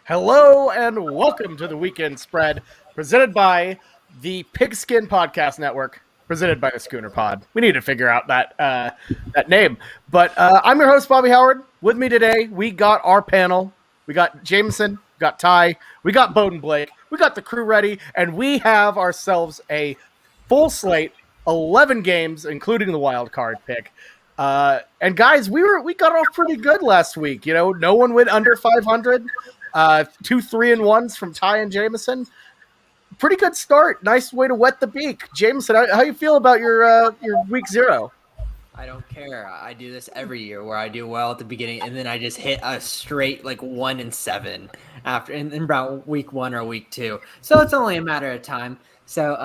Hello and welcome to the Weekend Spread, presented by the Pigskin Podcast Network, presented by the Schooner Pod. We need to figure out that name. But I'm your host, Bobby Howard. With me today, we got our panel. We got Jamison, we got Ty, we got Boatin Blake, we got the crew ready, and we have ourselves a full slate, 11 games, including the wild card pick. And guys, we got off pretty good last week. You know, no one went under 500. 2 3-1s from Ty and Jamison. Pretty good start. Nice way to wet the beak. Jamison, how you feel about your week 0? I don't care. I do this every year where I do well at the beginning and then I just hit a straight 1-7 after in about week 1 or week 2. So it's only a matter of time. So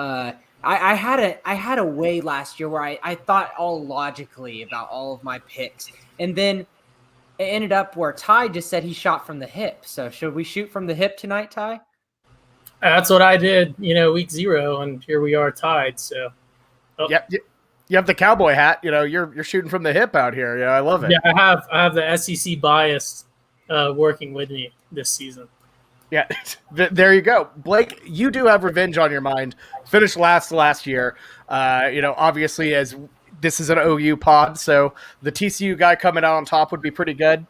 I had a way last year where I thought all logically about all of my picks, and then it ended up where Ty just said he shot from the hip. So should we shoot from the hip tonight, Ty? That's what I did, week 0, and here we are tied. So, Yep, you have the cowboy hat. You're shooting from the hip out here. Yeah, I love it. Yeah, I have the SEC bias working with me this season. Yeah, there you go, Blake. You do have revenge on your mind. Finished last year. Obviously as this is an OU pod, so the TCU guy coming out on top would be pretty good.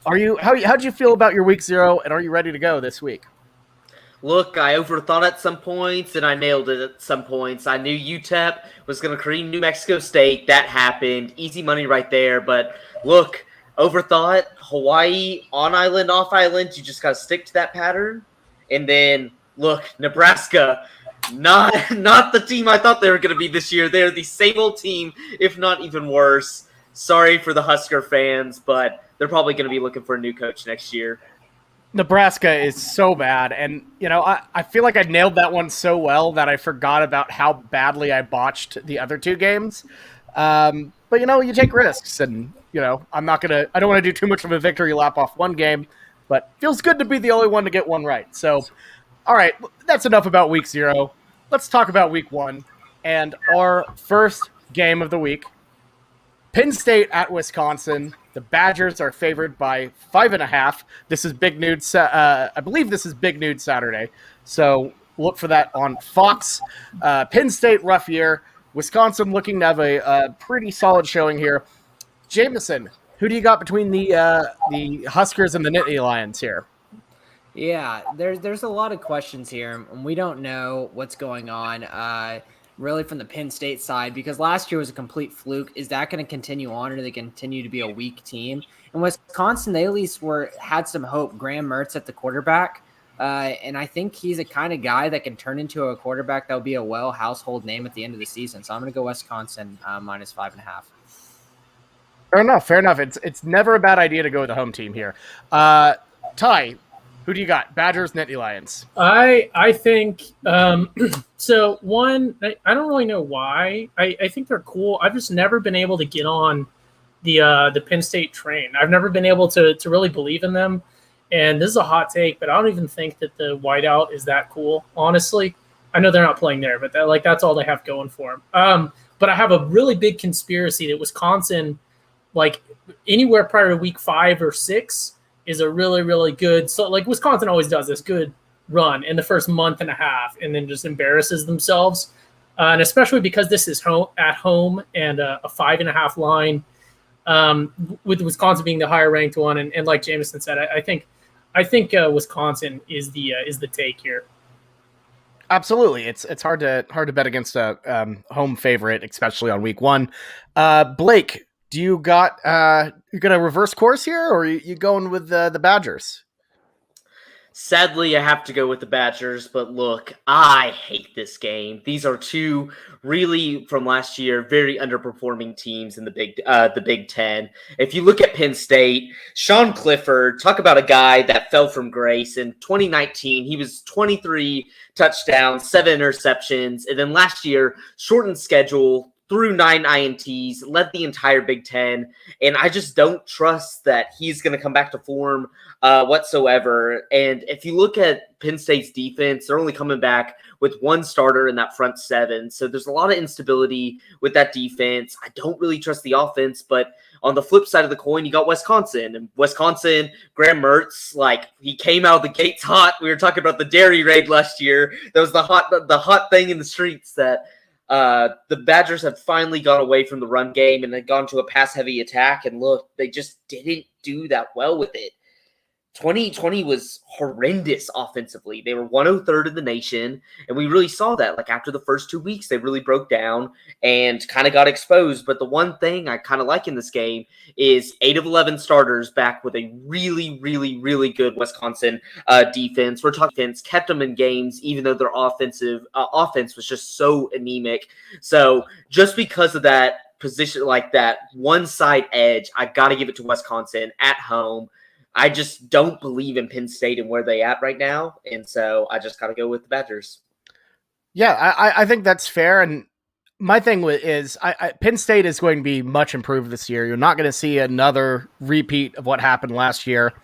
How'd you feel about your week 0, and are you ready to go this week? Look, I overthought at some points, and I nailed it at some points. I knew UTEP was going to cream New Mexico State. That happened. Easy money right there. But look, overthought. Hawaii, on island, off island. You just got to stick to that pattern. And then, look, Nebraska, not the team I thought they were going to be this year. They're the same old team, if not even worse. Sorry for the Husker fans, but they're probably going to be looking for a new coach next year. Nebraska is so bad, and I feel like I nailed that one so well that I forgot about how badly I botched the other 2 games. But you take risks, and I don't want to do too much of a victory lap off one game, but feels good to be the only one to get one right. So, all right, that's enough about week 0. Let's talk about week 1 and our first game of the week. Penn State at Wisconsin. The Badgers are favored by 5.5. This is Big Nude. I believe this is Big Nude Saturday. So look for that on Fox. Penn State, rough year. Wisconsin looking to have a pretty solid showing here. Jamison, who do you got between the Huskers and the Nittany Lions here? Yeah, there's a lot of questions here, and we don't know what's going on. Really from the Penn State side, because last year was a complete fluke. Is that going to continue on, or do they continue to be a weak team? In Wisconsin, they at least had some hope. Graham Mertz at the quarterback, and I think he's a kind of guy that can turn into a quarterback that will be a household name at the end of the season. So I'm going to go Wisconsin minus 5.5. Fair enough. It's never a bad idea to go with the home team here. Ty, who do you got? Badgers, Nittany Lions. I think so. One, I don't really know why. I think they're cool. I've just never been able to get on the Penn State train. I've never been able to really believe in them. And this is a hot take, but I don't even think that the whiteout is that cool. Honestly, I know they're not playing there, but that's all they have going for them. But I have a really big conspiracy that Wisconsin, anywhere prior to week 5 or 6. Is a really, really good. So, Wisconsin always does this good run in the first month and a half and then just embarrasses themselves. And especially because this is at home and a 5.5 line, with Wisconsin being the higher ranked one. And like Jamison said, I think Wisconsin is the take here. Absolutely. It's hard to bet against a home favorite, especially on week 1. Blake, do you got you gonna reverse course here, or are you going with the Badgers? Sadly, I have to go with the Badgers, but look, I hate this game. These are 2 really, from last year, very underperforming teams in the Big Ten. If you look at Penn State, Sean Clifford, talk about a guy that fell from grace. In 2019, he was 23 touchdowns, 7 interceptions, and then last year, shortened schedule, threw 9 INTs, led the entire Big Ten, and I just don't trust that he's going to come back to form whatsoever. And if you look at Penn State's defense, they're only coming back with one starter in that front seven. So there's a lot of instability with that defense. I don't really trust the offense, but on the flip side of the coin, you got Wisconsin. And Wisconsin, Graham Mertz, like, he came out of the gates hot. We were talking about the dairy raid last year. That was the hot thing in the streets that the Badgers have finally gone away from the run game and had gone to a pass-heavy attack. And look, they just didn't do that well with it. 2020 was horrendous offensively. They were 103rd in the nation, and we really saw that. Like, after the first 2 weeks, they really broke down and kind of got exposed. But the one thing I kind of like in this game is 8 of 11 starters back with a really, really, really good Wisconsin defense. We're talking defense, kept them in games, even though their offense was just so anemic. So just because of that position, like that one side edge, I got to give it to Wisconsin at home. I just don't believe in Penn State and where they at right now, and so I just got to go with the Badgers. Yeah, I think that's fair, and my thing is Penn State is going to be much improved this year. You're not going to see another repeat of what happened last year.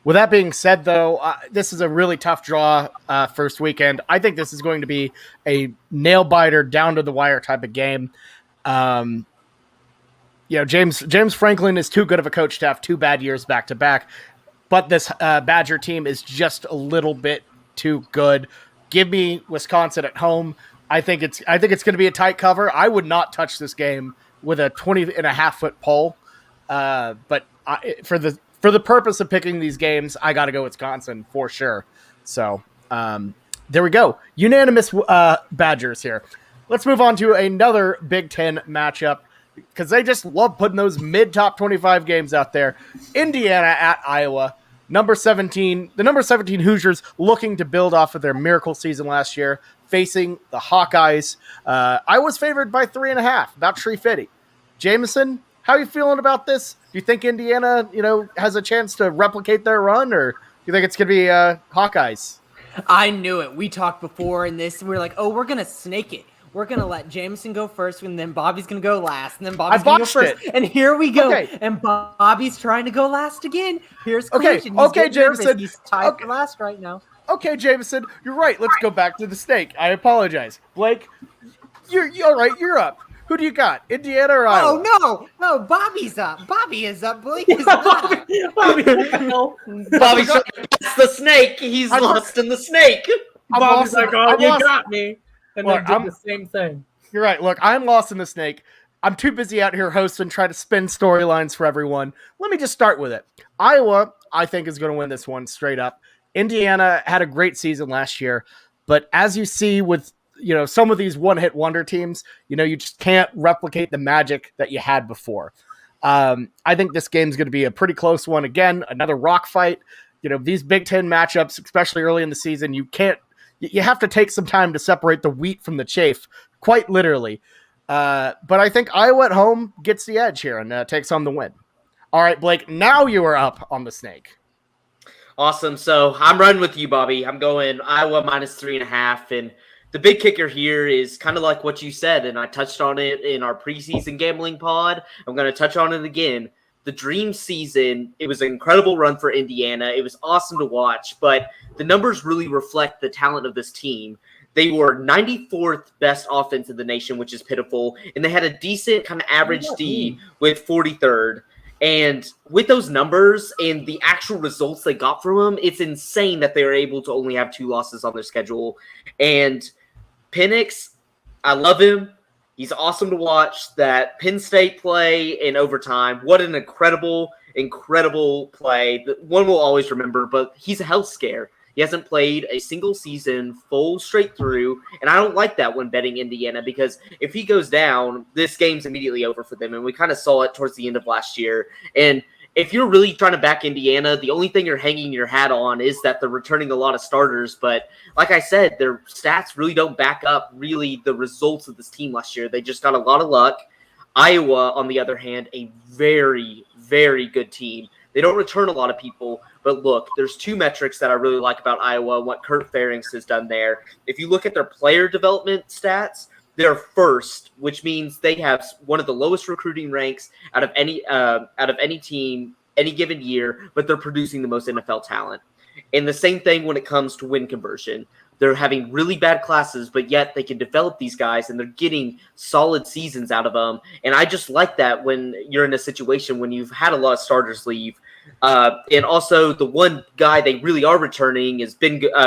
With that being said, though, this is a really tough draw first weekend. I think this is going to be a nail-biter, down-to-the-wire type of game. James Franklin is too good of a coach to have 2 bad years back-to-back, but this Badger team is just a little bit too good. Give me Wisconsin at home. I think it's going to be a tight cover. I would not touch this game with a 20.5-foot pole, but for the purpose of picking these games, I got to go Wisconsin for sure. So there we go. Unanimous Badgers here. Let's move on to another Big Ten matchup, because they just love putting those mid-top 25 games out there. Indiana at Iowa, number 17. The number 17 Hoosiers looking to build off of their miracle season last year, facing the Hawkeyes. Iowa's favored by 3.5, about 350. Jamison, how are you feeling about this? Do you think Indiana, has a chance to replicate their run, or do you think it's going to be Hawkeyes? I knew it. We talked before in this. We were like, we're going to snake it. We're going to let Jamison go first, and then Bobby's going to go last, and then Bobby's going to go first. And here we go. Okay. And Bobby's trying to go last again. Here's Coach. Okay, Jamison. He's tied for last right now. Okay, Jamison. You're right. Let's go back to the snake. I apologize. Blake, you're all right. You're up. Who do you got? Indiana or Iowa? Oh, no. Bobby's up. Bobby is up. Blake is not. Bobby's trying to pass the snake. He's lost in the snake. Bobby's like, oh, you got me. And look, they did the same thing. You're right. Look, I'm lost in the snake. I'm too busy out here hosting, trying to spin storylines for everyone. Let me just start with it. Iowa, I think, is going to win this one straight up. Indiana had a great season last year, but as you see with some of these one-hit wonder teams, you just can't replicate the magic that you had before. I think this game's going to be a pretty close one. Again, another rock fight. These Big Ten matchups, especially early in the season, you have to take some time to separate the wheat from the chaff, quite literally. But I think Iowa at home gets the edge here and takes home the win. All right, Blake, now you are up on the snake. Awesome. So I'm running with you, Bobby. I'm going Iowa minus 3.5. And the big kicker here is kind of like what you said, and I touched on it in our preseason gambling pod. I'm going to touch on it again. The dream season, it was an incredible run for Indiana. It was awesome to watch, but the numbers really reflect the talent of this team. They were 94th best offense in the nation, which is pitiful, and they had a decent kind of average D with 43rd. And with those numbers and the actual results they got from them, it's insane that they were able to only have 2 losses on their schedule. And Penix, I love him. He's awesome to watch. That Penn State play in overtime, what an incredible play. One we'll always remember, but he's a health scare. He hasn't played a single season full straight through, and I don't like that when betting Indiana, because if he goes down, this game's immediately over for them, and we kind of saw it towards the end of last year. And if you're really trying to back Indiana, the only thing you're hanging your hat on is that they're returning a lot of starters. But like I said, their stats really don't back up really the results of this team last year. They just got a lot of luck. Iowa, on the other hand, a very, very good team. They don't return a lot of people. But look, there's 2 metrics that I really like about Iowa and what Kurt Ferentz has done there. If you look at their player development stats, they're first, which means they have one of the lowest recruiting ranks out of any team any given year, but they're producing the most NFL talent. And the same thing when it comes to win conversion. They're having really bad classes, but yet they can develop these guys and they're getting solid seasons out of them. And I just like that when you're in a situation when you've had a lot of starters leave. And also the one guy they really are returning is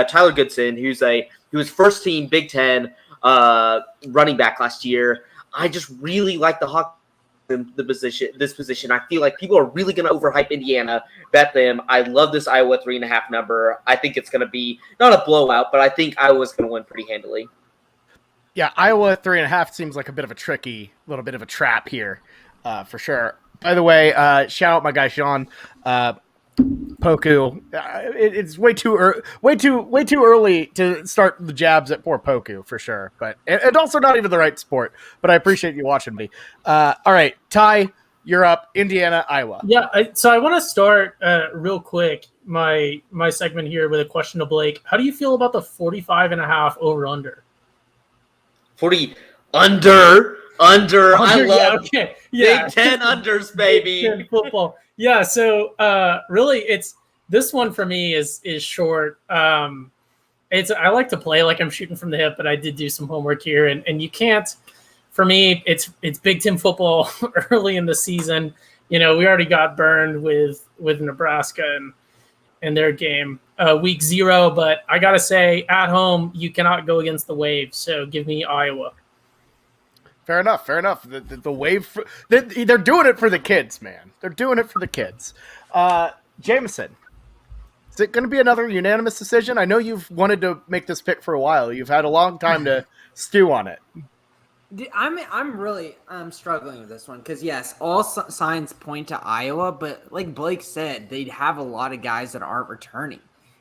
Tyler Goodson, who was first team Big Ten running back last year. I just really like the Hawks in this position. I feel like people are really going to overhype Indiana, bet them. I love this Iowa 3.5 number. I think it's going to be not a blowout, but I think Iowa's going to win pretty handily. Yeah, Iowa 3.5 seems like a bit of a little bit of a trap here, for sure. By the way, shout out my guy Sean. Poku, it's way too early to start the jabs at poor Poku for sure, but and also not even the right sport. But I appreciate you watching me. All right, Ty, you're up. Indiana, Iowa. Yeah, so I want to start real quick my segment here with a question to Blake. How do you feel about the 45.5 over under? 40 under. I love Big Ten unders, baby. Big Ten football. Yeah, so really it's this one for me is short. I like to play like I'm shooting from the hip, but I did do some homework here and you can't, for me, it's Big Ten football early in the season. We already got burned with Nebraska and their game week 0, but I gotta say at home you cannot go against the wave, so give me Iowa. Fair enough. The wave, they're doing it for the kids, man. They're doing it for the kids. Jamison, is it going to be another unanimous decision? I know you've wanted to make this pick for a while. You've had a long time to stew on it. I'm really struggling with this one because, yes, all signs point to Iowa, but like Blake said, they have a lot of guys that aren't returning.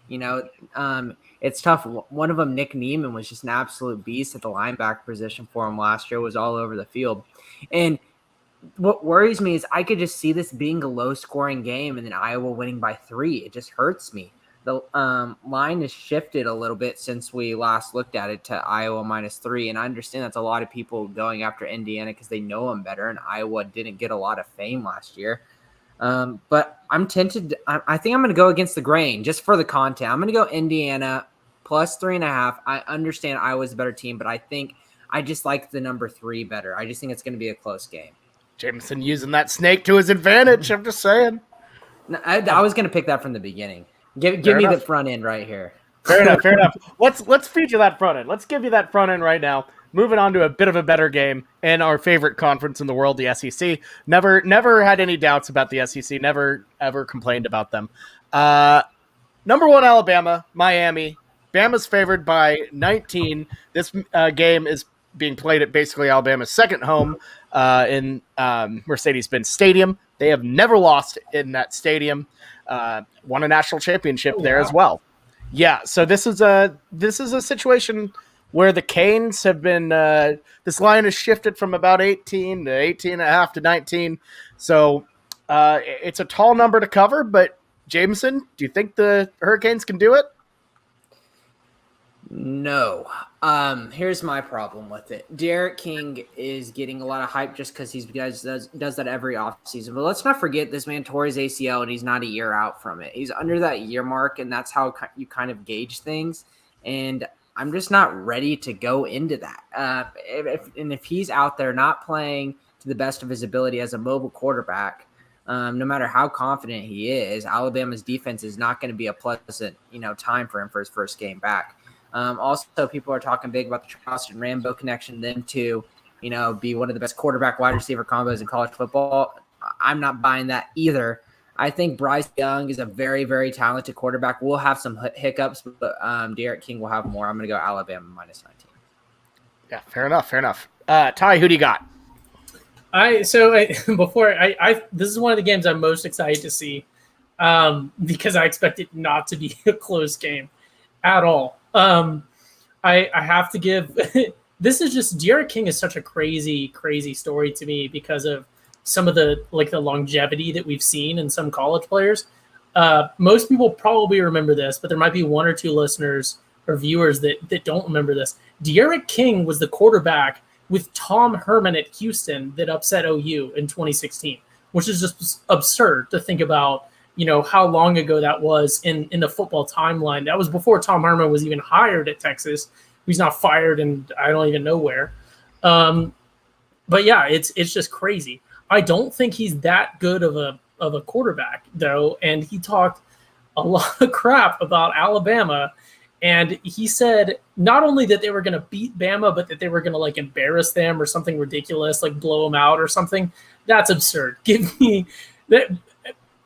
It's tough. One of them, Nick Neiman, was just an absolute beast at the linebacker position for him last year, was all over the field. And what worries me is I could just see this being a low-scoring game and then Iowa winning by 3. It just hurts me. The line has shifted a little bit since we last looked at it to Iowa -3, and I understand that's a lot of people going after Indiana because they know them better, and Iowa didn't get a lot of fame last year. But I'm tempted. I think I'm going to go against the grain just for the content. I'm going to go Indiana plus 3.5. I understand Iowa's a better team, but I think I just like the number 3 better. I just think it's going to be a close game. Jamison using that snake to his advantage. I'm just saying. No, I was going to pick that from the beginning. Give me the front end right here. Fair enough. Let's feature that front end. Let's give you that front end right now. Moving on to a bit of a better game and our favorite conference in the world, the SEC. Never had any doubts about the SEC. Never ever complained about them. Number 1, Alabama, Miami. Bama's favored by 19. This game is being played at basically Alabama's second home in Mercedes-Benz Stadium. They have never lost in that stadium. Won a national championship there as well. Yeah, so this is a situation where the Canes have been this line has shifted from about 18 to 18.5 to 19. So it's a tall number to cover, but Jamison, do you think the Hurricanes can do it? No. Here's my problem with it. Derek King is getting a lot of hype just because he does that every offseason. But let's not forget this man tore his ACL and he's not a year out from it. He's under that year mark, and that's how you kind of gauge things. And I'm just not ready to go into that. If he's out there not playing to the best of his ability as a mobile quarterback, no matter how confident he is, Alabama's defense is not going to be a pleasant, time for him for his first game back. Also, people are talking big about the Charleston Rambo connection, them to, be one of the best quarterback wide receiver combos in college football. I'm not buying that either. I think Bryce Young is a very, very talented quarterback. We'll have some hiccups, but Derek King will have more. I'm going to go Alabama -19. Yeah, fair enough. Ty, who do you got? This is one of the games I'm most excited to see because I expect it not to be a close game at all. I have to give this is just Derek King is such a crazy story to me because of some of the longevity that we've seen in some college players. Most people probably remember this, but there might be 1 or 2 listeners or viewers that don't remember this. Derek King was the quarterback with Tom Herman at Houston that upset OU in 2016, which is just absurd to think about, how long ago that was in the football timeline. That was before Tom Herman was even hired at Texas. He's not fired, and I don't even know where. But yeah, it's just crazy. I don't think he's that good of a quarterback, though, and he talked a lot of crap about Alabama. And he said not only that they were going to beat Bama, but that they were going to like embarrass them or something ridiculous, like blow them out or something. That's absurd. Give me that.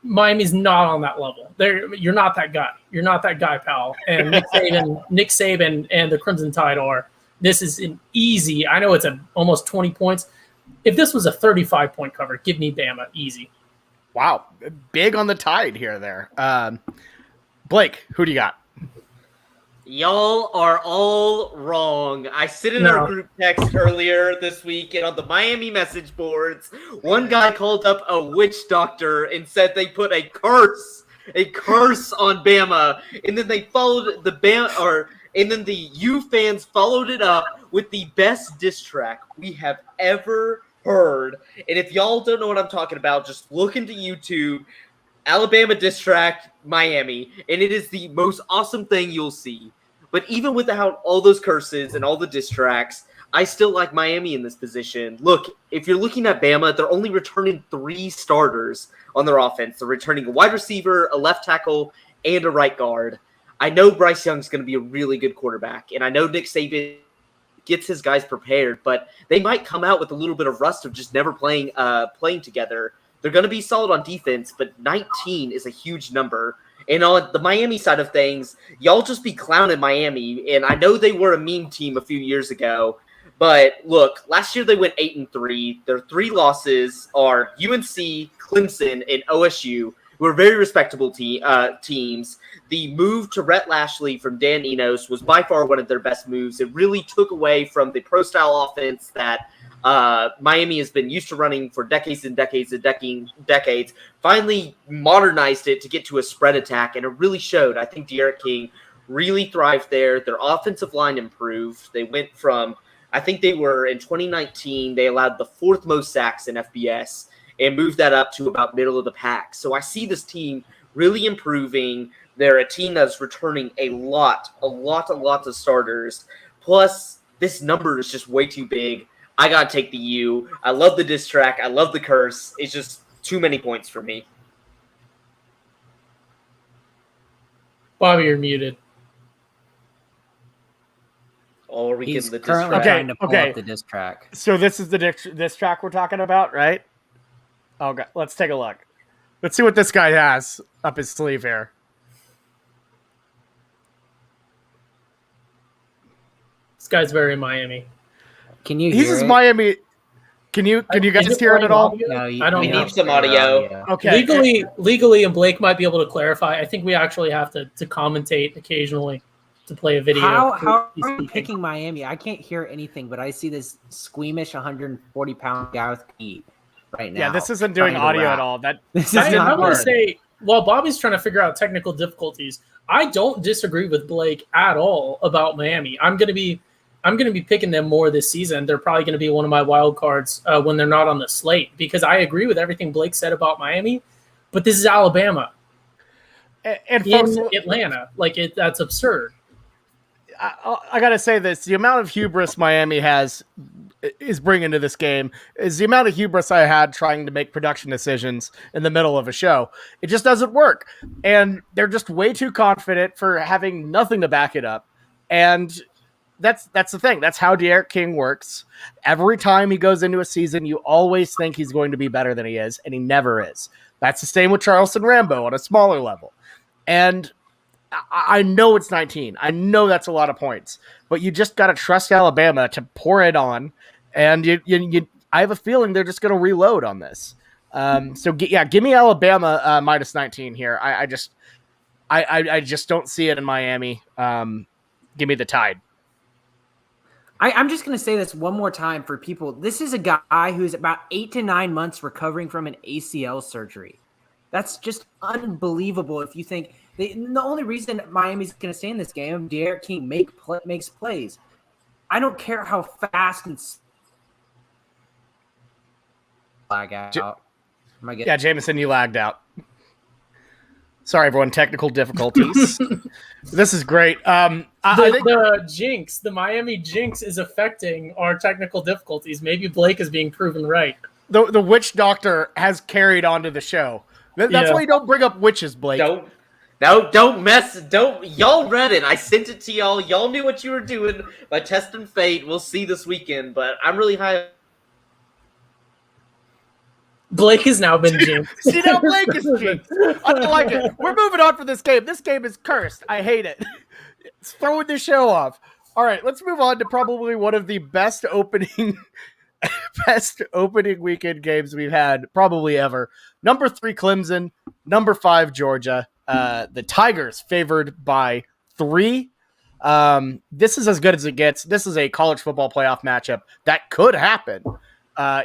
Miami's not on that level. You're not that guy. You're not that guy, pal. And Nick Saban and the Crimson Tide are. This is an easy. I know it's almost 20 points. If this was a 35-point cover, give me Bama easy. Wow, big on the Tide here. There, Blake, who do you got? Y'all are all wrong. I sit in our group text earlier this week, and on the Miami message boards, one guy called up a witch doctor and said they put a curse on Bama, and then they followed and then the U fans followed it up with the best diss track we have ever heard. And if y'all don't know what I'm talking about, just look into YouTube. Alabama diss track Miami, and it is the most awesome thing you'll see. But even without all those curses and all the diss tracks, I still like Miami in this position. Look, if you're looking at Bama, they're only returning 3 starters on their offense. They're returning a wide receiver, a left tackle, and a right guard. I know Bryce Young's going to be a really good quarterback, and I know Nick Saban gets his guys prepared, but they might come out with a little bit of rust of just never playing together. They're going to be solid on defense, but 19 is a huge number. And on the Miami side of things, y'all just be clowning Miami. And I know they were a meme team a few years ago, but look, last year they went 8-3. Their 3 losses are UNC, Clemson, and OSU, who are very respectable teams. The move to Rhett Lashley from Dan Enos was by far one of their best moves. It really took away from the pro-style offense that Miami has been used to running for decades and decades and decades, finally modernized it to get to a spread attack, and it really showed. I think D'Eriq King really thrived there. Their offensive line improved. They went from, I think they were in 2019, they allowed the 4th most sacks in FBS and moved that up to about middle of the pack. So I see this team really improving. They're a team that's returning a lot of starters. Plus, this number is just way too big. I got to take the U. I love the diss track. I love the curse. It's just too many points for me. Bobby, you're muted. Oh, are we He's getting the diss currently track? trying to pull up the diss track. So this is the diss track we're talking about, right? Okay, let's take a look. Let's see what this guy has up his sleeve here. This guy's very Miami. Can you He's hear his it? Miami. Can you guys hear it at all? No, I don't We know. need some audio. Okay. Legally, and Blake might be able to clarify. I think we actually have to commentate occasionally to play a video. How He's are you speaking. picking Miami? I can't hear anything, but I see this squeamish 140-pound guy with heat right now. Yeah, this isn't doing trying to audio rap. at all. This is I not want to hard. say, while Bobby's trying to figure out technical difficulties, I don't disagree with Blake at all about Miami. I'm going to be picking them more this season. They're probably going to be one of my wild cards when they're not on the slate, because I agree with everything Blake said about Miami, but this is Alabama And in folks, Atlanta. That's absurd. I gotta say this: the amount of hubris Miami is bringing to this game is the amount of hubris I had trying to make production decisions in the middle of a show. It just doesn't work, and they're just way too confident for having nothing to back it up. And that's the thing. That's how D'Eriq King works. Every time he goes into a season, you always think he's going to be better than he is, and he never is. That's the same with Charleston Rambo on a smaller level. And I know it's 19. I know that's a lot of points, but you just got to trust Alabama to pour it on. And I have a feeling they're just going to reload on this. Give me Alabama minus 19 here. I just don't see it in Miami. Give me the Tide. I'm just going to say this one more time for people. This is a guy who's about 8 to 9 months recovering from an ACL surgery. That's just unbelievable. If you think the only reason Miami's going to stay in this game, D'Eriq King makes plays. I don't care how fast and lag out. Am I getting... Yeah, Jamison, you lagged out. Sorry, everyone. Technical difficulties. This is great. I think the jinx, the Miami jinx, is affecting our technical difficulties. Maybe Blake is being proven right. The witch doctor has carried onto the show. That's why you don't bring up witches, Blake. Don't mess. Y'all read it. I sent it to y'all. Y'all knew what you were doing by testing fate. We'll see this weekend, but I'm really high. Blake has now been jinxed. See, now Blake is jinxed. I don't like it. We're moving on for this game. This game is cursed. I hate it. It's throwing the show off. All right, let's move on to probably one of the best opening weekend games we've had probably ever. Number 3, Clemson. Number 5, Georgia. The Tigers favored by 3. This is as good as it gets. This is a college football playoff matchup that could happen.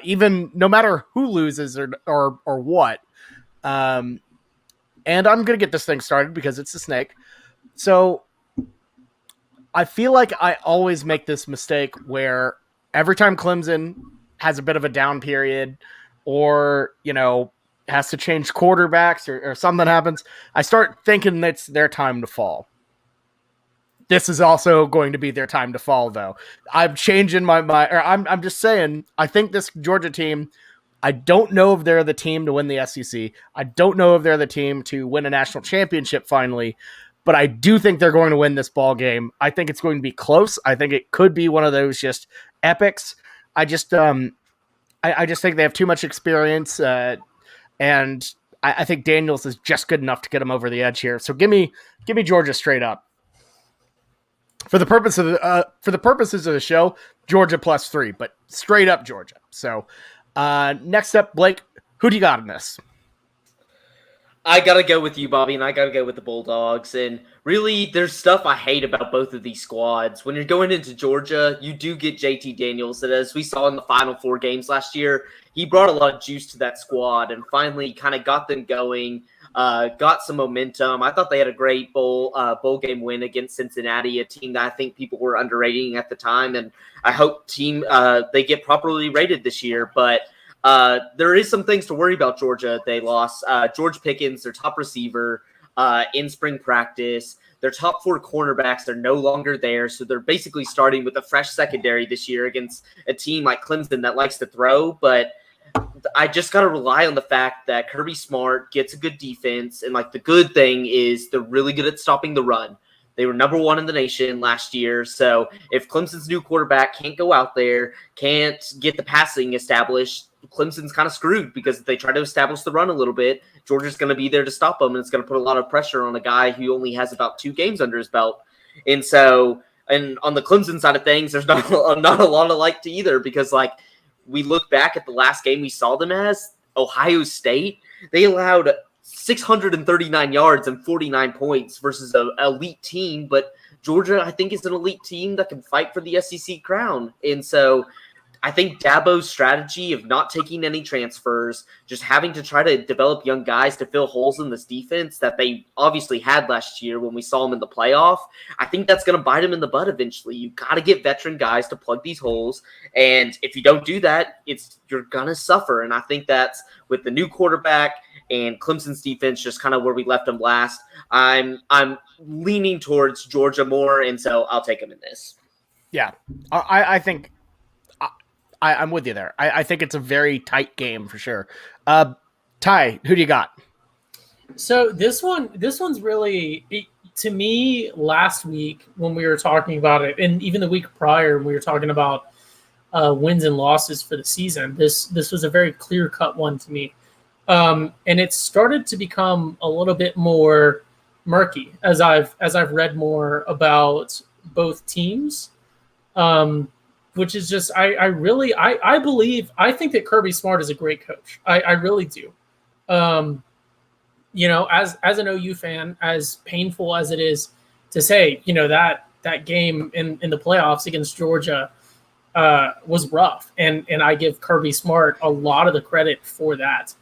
Even no matter who loses or what. And I'm going to get this thing started because it's a snake. So I feel like I always make this mistake where every time Clemson has a bit of a down period or, has to change quarterbacks or something happens, I start thinking it's their time to fall. This is also going to be their time to fall, though. I'm changing my mind. I'm just saying, I think this Georgia team, I don't know if they're the team to win the SEC. I don't know if they're the team to win a national championship finally, but I do think they're going to win this ball game. I think it's going to be close. I think it could be one of those just epics. I just think they have too much experience, and I think Daniels is just good enough to get them over the edge here. So give me Georgia straight up. For the purposes of the show, Georgia +3, but straight up Georgia. So next up, Blake, who do you got in this? I gotta go with you, Bobby, and I gotta go with the Bulldogs. And really, there's stuff I hate about both of these squads. When you're going into Georgia, you do get JT Daniels, that as we saw in the Final Four games last year, he brought a lot of juice to that squad and finally kind of got them going, got some momentum. I thought they had a great bowl game win against Cincinnati, a team that I think people were underrating at the time, and I hope they get properly rated this year. But there is some things to worry about Georgia. They lost George Pickens, their top receiver, in spring practice. Their top 4 cornerbacks are no longer there, so they're basically starting with a fresh secondary this year against a team like Clemson that likes to throw. But I just got to rely on the fact that Kirby Smart gets a good defense, and the good thing is they're really good at stopping the run. They were number 1 in the nation last year. So if Clemson's new quarterback can't go out there, can't get the passing established, Clemson's kind of screwed, because if they try to establish the run a little bit, Georgia's going to be there to stop them, and it's going to put a lot of pressure on a guy who only has about 2 games under his belt. And on the Clemson side of things, there's not a lot of like to either, because we look back at the last game we saw them as Ohio State, they allowed 639 yards and 49 points versus an elite team. But Georgia, I think, is an elite team that can fight for the SEC crown. And so I think Dabo's strategy of not taking any transfers, just having to try to develop young guys to fill holes in this defense that they obviously had last year when we saw them in the playoff, I think that's going to bite them in the butt eventually. You've got to get veteran guys to plug these holes. And if you don't do that, you're going to suffer. And I think that's with the new quarterback and Clemson's defense just kind of where we left them last. I'm leaning towards Georgia more, and so I'll take them in this. Yeah, I think I'm with you there. I think it's a very tight game for sure. Ty, who do you got? So this one's really, to me, last week when we were talking about it, and even the week prior when we were talking about wins and losses for the season, this was a very clear-cut one to me. And it started to become a little bit more murky as I've read more about both teams. Which is just, I think that Kirby Smart is a great coach. I really do. As an OU fan, as painful as it is to say, that game in the playoffs against Georgia was rough. And I give Kirby Smart a lot of the credit for that.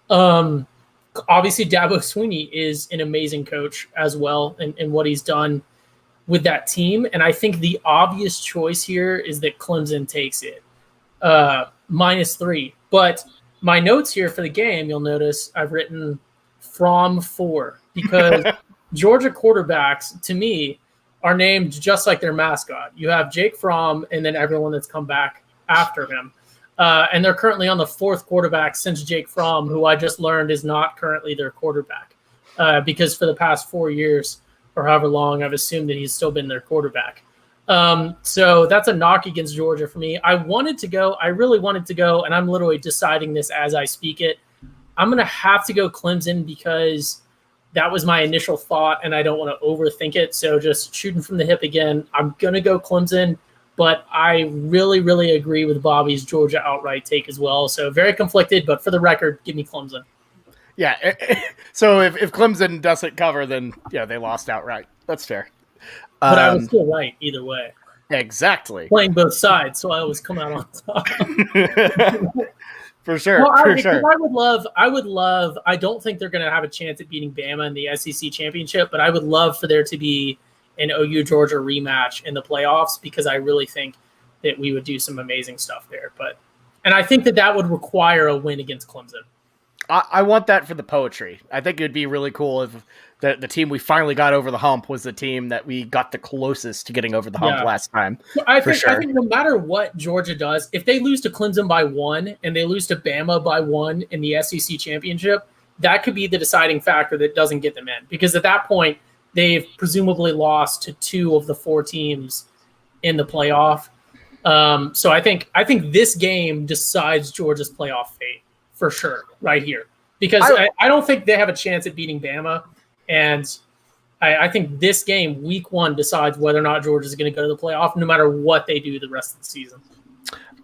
Obviously Dabo Swinney is an amazing coach as well in what he's done with that team. And I think the obvious choice here is that Clemson takes it -3. But my notes here for the game, you'll notice I've written from 4 because Georgia quarterbacks, to me, are named just like their mascot. You have Jake Fromm and then everyone that's come back after him. And they're currently on the 4th quarterback since Jake Fromm, who I just learned is not currently their quarterback. Because for the past 4 years or however long, I've assumed that he's still been their quarterback. So that's a knock against Georgia for me. I really wanted to go, and I'm literally deciding this as I speak it. I'm going to have to go Clemson because that was my initial thought, and I don't want to overthink it. So just shooting from the hip again, I'm going to go Clemson, but I really, really agree with Bobby's Georgia outright take as well. So very conflicted, but for the record, give me Clemson. Yeah. So if Clemson doesn't cover, then yeah, they lost outright. That's fair. But I was still right either way. Exactly. Playing both sides, so I always come out on top. For sure. Well, for sure. I would love, I don't think they're going to have a chance at beating Bama in the SEC championship, but I would love for there to be an OU Georgia rematch in the playoffs because I really think that we would do some amazing stuff there. And I think that would require a win against Clemson. I want that for the poetry. I think it would be really cool if the team we finally got over the hump was the team that we got the closest to getting over the hump last time. I think no matter what Georgia does, if they lose to Clemson by 1 and they lose to Bama by 1 in the SEC championship, that could be the deciding factor that doesn't get them in. Because at that point, they've presumably lost to 2 of the 4 teams in the playoff. So I think this game decides Georgia's playoff fate. For sure, right here. Because I don't think they have a chance at beating Bama. And I think this game, week 1, decides whether or not Georgia's going to go to the playoff, no matter what they do the rest of the season.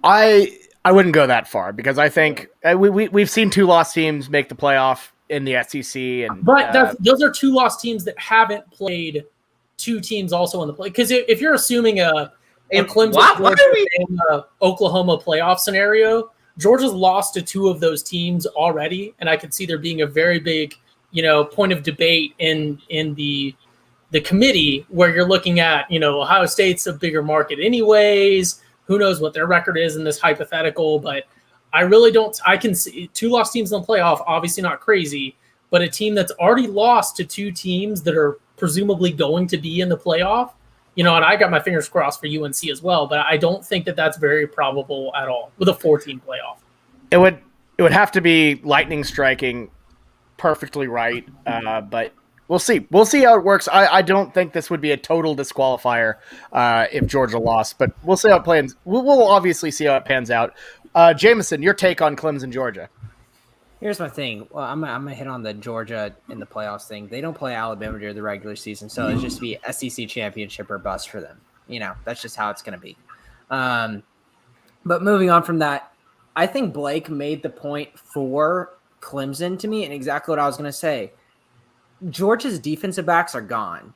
I wouldn't go that far because I think we've seen 2 lost teams make the playoff in the SEC. But those are 2 lost teams that haven't played 2 teams also in the play. Because if you're assuming a Clemson, Oklahoma playoff scenario, Georgia's lost to 2 of those teams already, and I could see there being a very big, point of debate in the committee where you're looking at, Ohio State's a bigger market anyways. Who knows what their record is in this hypothetical, but I really don't. I can see 2 lost teams in the playoff, obviously not crazy, but a team that's already lost to 2 teams that are presumably going to be in the playoff. And I got my fingers crossed for UNC as well, but I don't think that that's very probable at all with a 4-team playoff. It would have to be lightning striking perfectly right, but we'll see. We'll see how it works. I don't think this would be a total disqualifier if Georgia lost, but we'll see how it plans. We'll obviously see how it pans out. Jamison, your take on Clemson, Georgia. Here's my thing. Well, I'm gonna hit on the Georgia in the playoffs thing. They don't play Alabama during the regular season, so it's just be SEC championship or bust for them. That's just how it's gonna be. But moving on from that, I think Blake made the point for Clemson to me, and exactly what I was gonna say. Georgia's defensive backs are gone,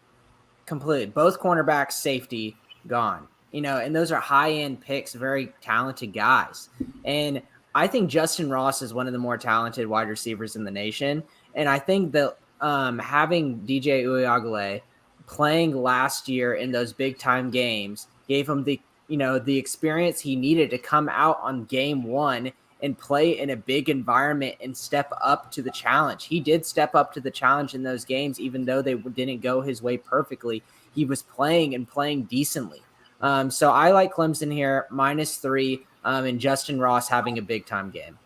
completely. Both cornerbacks, safety, gone. And those are high-end picks, very talented guys, and I think Justin Ross is one of the more talented wide receivers in the nation. And I think that having DJ Uiagalelei playing last year in those big-time games gave him the experience he needed to come out on game 1 and play in a big environment and step up to the challenge. He did step up to the challenge in those games, even though they didn't go his way perfectly. He was playing decently. So I like Clemson here, -3. And Justin Ross having a big-time game.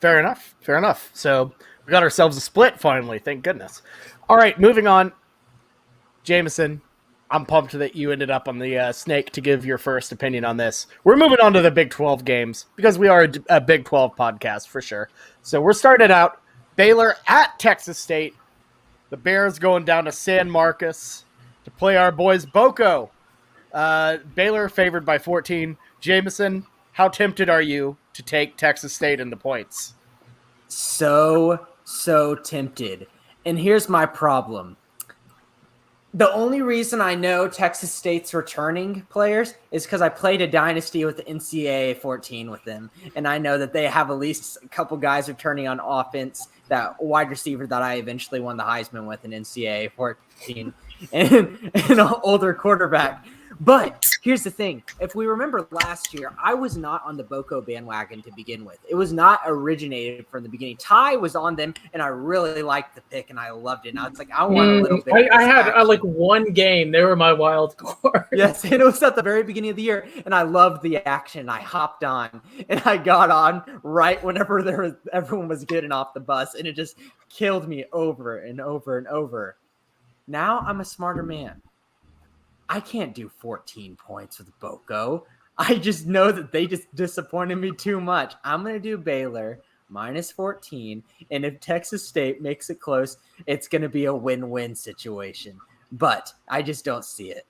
Fair enough. So we got ourselves a split finally. Thank goodness. All right, moving on. Jamison, I'm pumped that you ended up on the snake to give your first opinion on this. We're moving on to the Big 12 games because we are a Big 12 podcast for sure. So we're starting out Baylor at Texas State. The Bears going down to San Marcos to play our boys Boko. Baylor favored by 14. Jamison, how tempted are you to take Texas State in the points? So tempted. And here's my problem. The only reason I know Texas State's returning players is because I played a dynasty with the NCAA 14 with them. And I know that they have at least a couple guys returning on offense, that wide receiver that I eventually won the Heisman with in NCAA 14, and an older quarterback. But here's the thing. If we remember last year, I was not on the Boko bandwagon to begin with. It was not originated from the beginning. Ty was on them, and I really liked the pick, and I loved it. And I was like, I want a little bit. I had like one game. They were my wild card. Yes, and it was at the very beginning of the year, and I loved the action. I hopped on, and I got on right whenever everyone was getting off the bus, and it just killed me over and over and over. Now I'm a smarter man. I can't do 14 points with Boko. I just know that they just disappointed me too much. I'm going to do Baylor minus 14. And if Texas State makes it close, it's going to be a win-win situation. But I just don't see it.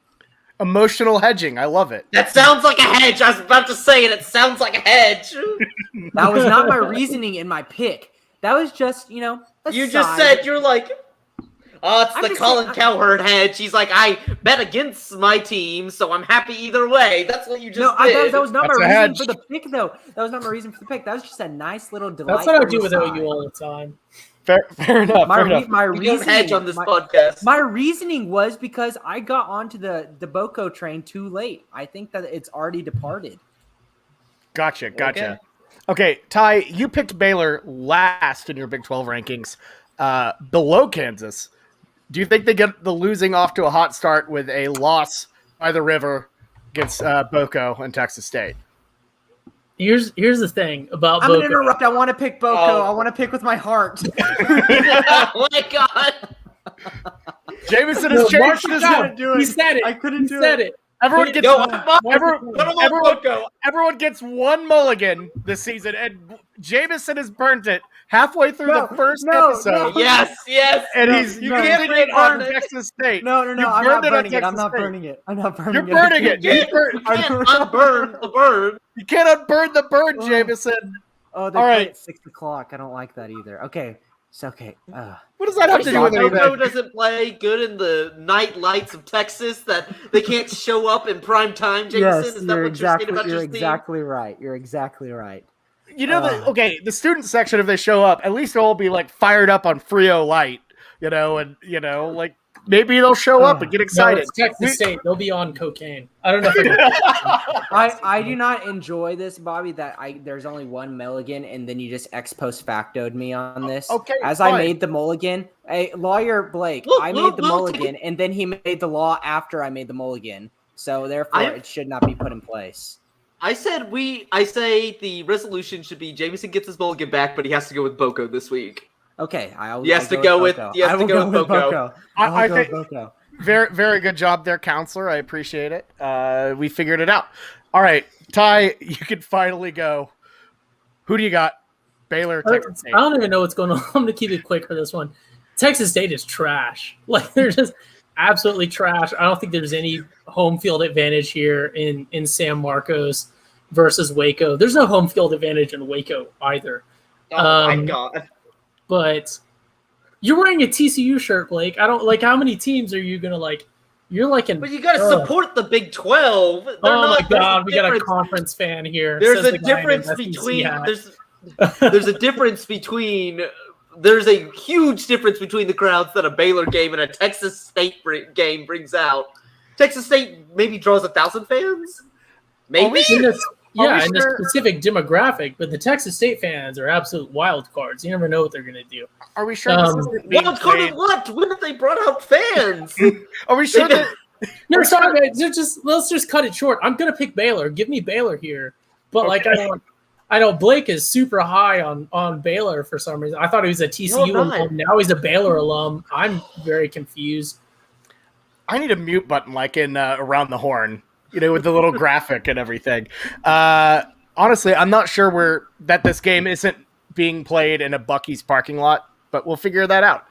Emotional hedging. I love it. That sounds like a hedge. I was about to say it. It sounds like a hedge. That was not my reasoning in my pick. That was just, you just said, you're like... Oh, it's the Colin Cowherd hedge. He's like, I bet against my team, so I'm happy either way. That's what you just did. That was not my reason for the pick, though. That was not my reason for the pick. That was just a nice little delight. That's what I do with OU all the time. Fair enough. My we don't hedge on this podcast. My reasoning was because I got onto the Boko train too late. I think that it's already departed. Gotcha. Okay, Ty, you picked Baylor last in your Big 12 rankings, below Kansas. Do you think they get the losing off to a hot start with a loss by the river against Boko and Texas State? Here's the thing about I'm Boko. going to interrupt. I want to pick Boko. I want to pick with my heart. Oh, my God. Jamison has changed his mind. He said it. I couldn't do it. Everyone gets everyone gets one mulligan this season, and Jamison has burnt it halfway through the first episode. Yes. And you can't burn on Texas State. No, I'm not burning it. I'm not burning it. You're burning it. You can't unburn the burn. You can't unburn the burn, Jamison. Oh, they play at 6 o'clock. I don't like that either. Okay. It's okay. What does that have to do with anything? Boko doesn't play good in the night lights of Texas, that they can't show up in prime time, Jamison? Yes, Is that what you're saying about your team? exactly right. You're exactly right. You know the student section, if they show up, at least they'll all be like fired up on Frio Light, and like maybe they'll show up and get excited. No, it's Texas State. They'll be on cocaine. I don't know if I do not enjoy this, Bobby, that there's only one mulligan and then you just ex post factoed me on this. Okay. I made the mulligan. Hey, lawyer Blake, I made the mulligan and then he made the law after I made the mulligan. So therefore it should not be put in place. I say the resolution should be Jamison gets his mulligan back, but he has to go with Boko this week. Okay, He has to go with Boko. I think Boko. Very, very good job there, counselor. I appreciate it. We figured it out. All right, Ty, you can finally go. Who do you got? Baylor, Texas State. I don't even know what's going on. I'm going to keep it quick for this one. Texas State is trash. Like, they're just absolutely trash. I don't think there's any home field advantage here in San Marcos versus Waco. There's no home field advantage in Waco either. Oh, my God. But you're wearing a TCU shirt, Blake. I don't like how many teams are you gonna like? You're like in. But you got to support the Big 12. My God, we got a conference fan here. There's a difference between. There's a difference between. There's a huge difference between the crowds that a Baylor game and a Texas State game brings out. Texas State maybe draws 1,000 fans. Maybe. Yeah, in a specific demographic, but the Texas State fans are absolute wild cards. You never know what they're going to do. Are we sure? Wild card in what? When have they brought out fans? Are we sure that? No, sorry, let's just cut it short. I'm going to pick Baylor. Give me Baylor here, but I know Blake is super high on Baylor for some reason. I thought he was a TCU alum. Now he's a Baylor alum. I'm very confused. I need a mute button like in Around the Horn. With the little graphic and everything. Honestly, I'm not sure that this game isn't being played in a Buc-ee's parking lot, but we'll figure that out.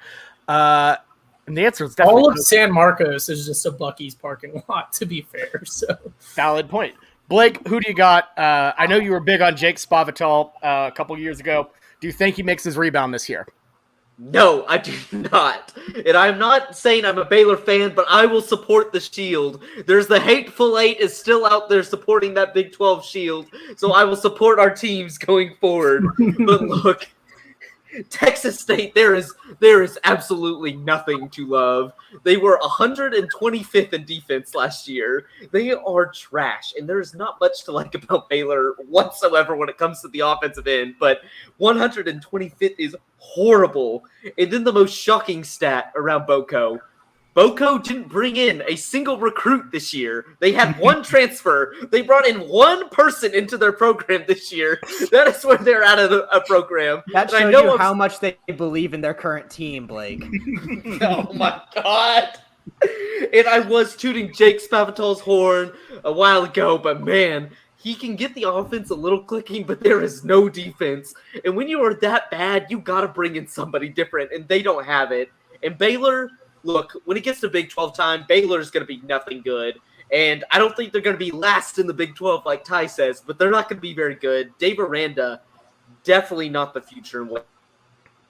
And the answer is definitely all of San Marcos is just a Buc-ee's parking lot, to be fair. So valid point. Blake, who do you got? I know you were big on Jake Spavital a couple years ago. Do you think he makes his rebound this year? No, I do not. And I'm not saying I'm a Baylor fan, but I will support the Shield. There's the Hateful Eight is still out there supporting that Big 12 Shield, so I will support our teams going forward. But look, Texas State, there is absolutely nothing to love. They were 125th in defense last year. They are trash, and there is not much to like about Baylor whatsoever when it comes to the offensive end, but 125th is horrible. And then the most shocking stat around Boco. Boco didn't bring in a single recruit this year. They had one transfer. They brought in one person into their program this year. That is where they're out of a program. That shows you how much they believe in their current team, Blake. Oh my God. And I was tooting Jake Spavital's horn a while ago, but man, he can get the offense a little clicking, but there is no defense. And when you are that bad, you got to bring in somebody different, and they don't have it. And Baylor, look, when it gets to Big 12 time, Baylor's going to be nothing good. And I don't think they're going to be last in the Big 12 like Ty says, but they're not going to be very good. Dave Aranda, definitely not the future.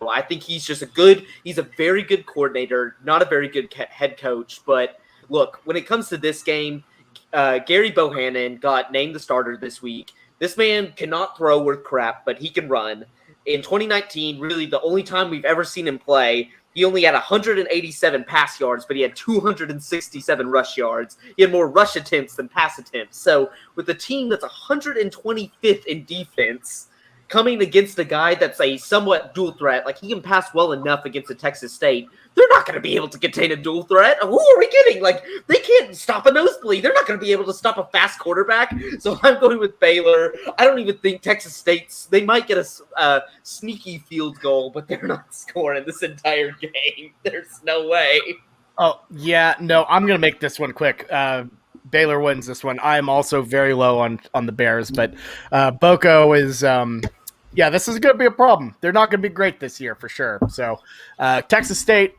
I think he's a very good coordinator, not a very good head coach. But look, when it comes to this game, Gary Bohannon got named the starter this week. This man cannot throw worth crap, but he can run. In 2019, really the only time we've ever seen him play, he only had 187 pass yards, but he had 267 rush yards. He had more rush attempts than pass attempts. So with a team that's 125th in defense, coming against a guy that's a somewhat dual threat, like he can pass well enough against a Texas State, they're not going to be able to contain a dual threat. Who are we kidding? Like, they can't stop a nosebleed. They're not going to be able to stop a fast quarterback. So I'm going with Baylor. I don't even think Texas State's, they might get a sneaky field goal, but they're not scoring this entire game. There's no way. Oh, yeah, no, I'm going to make this one quick. Baylor wins this one. I'm also very low on the Bears, but Boco is this is going to be a problem. They're not going to be great this year for sure. So Texas State,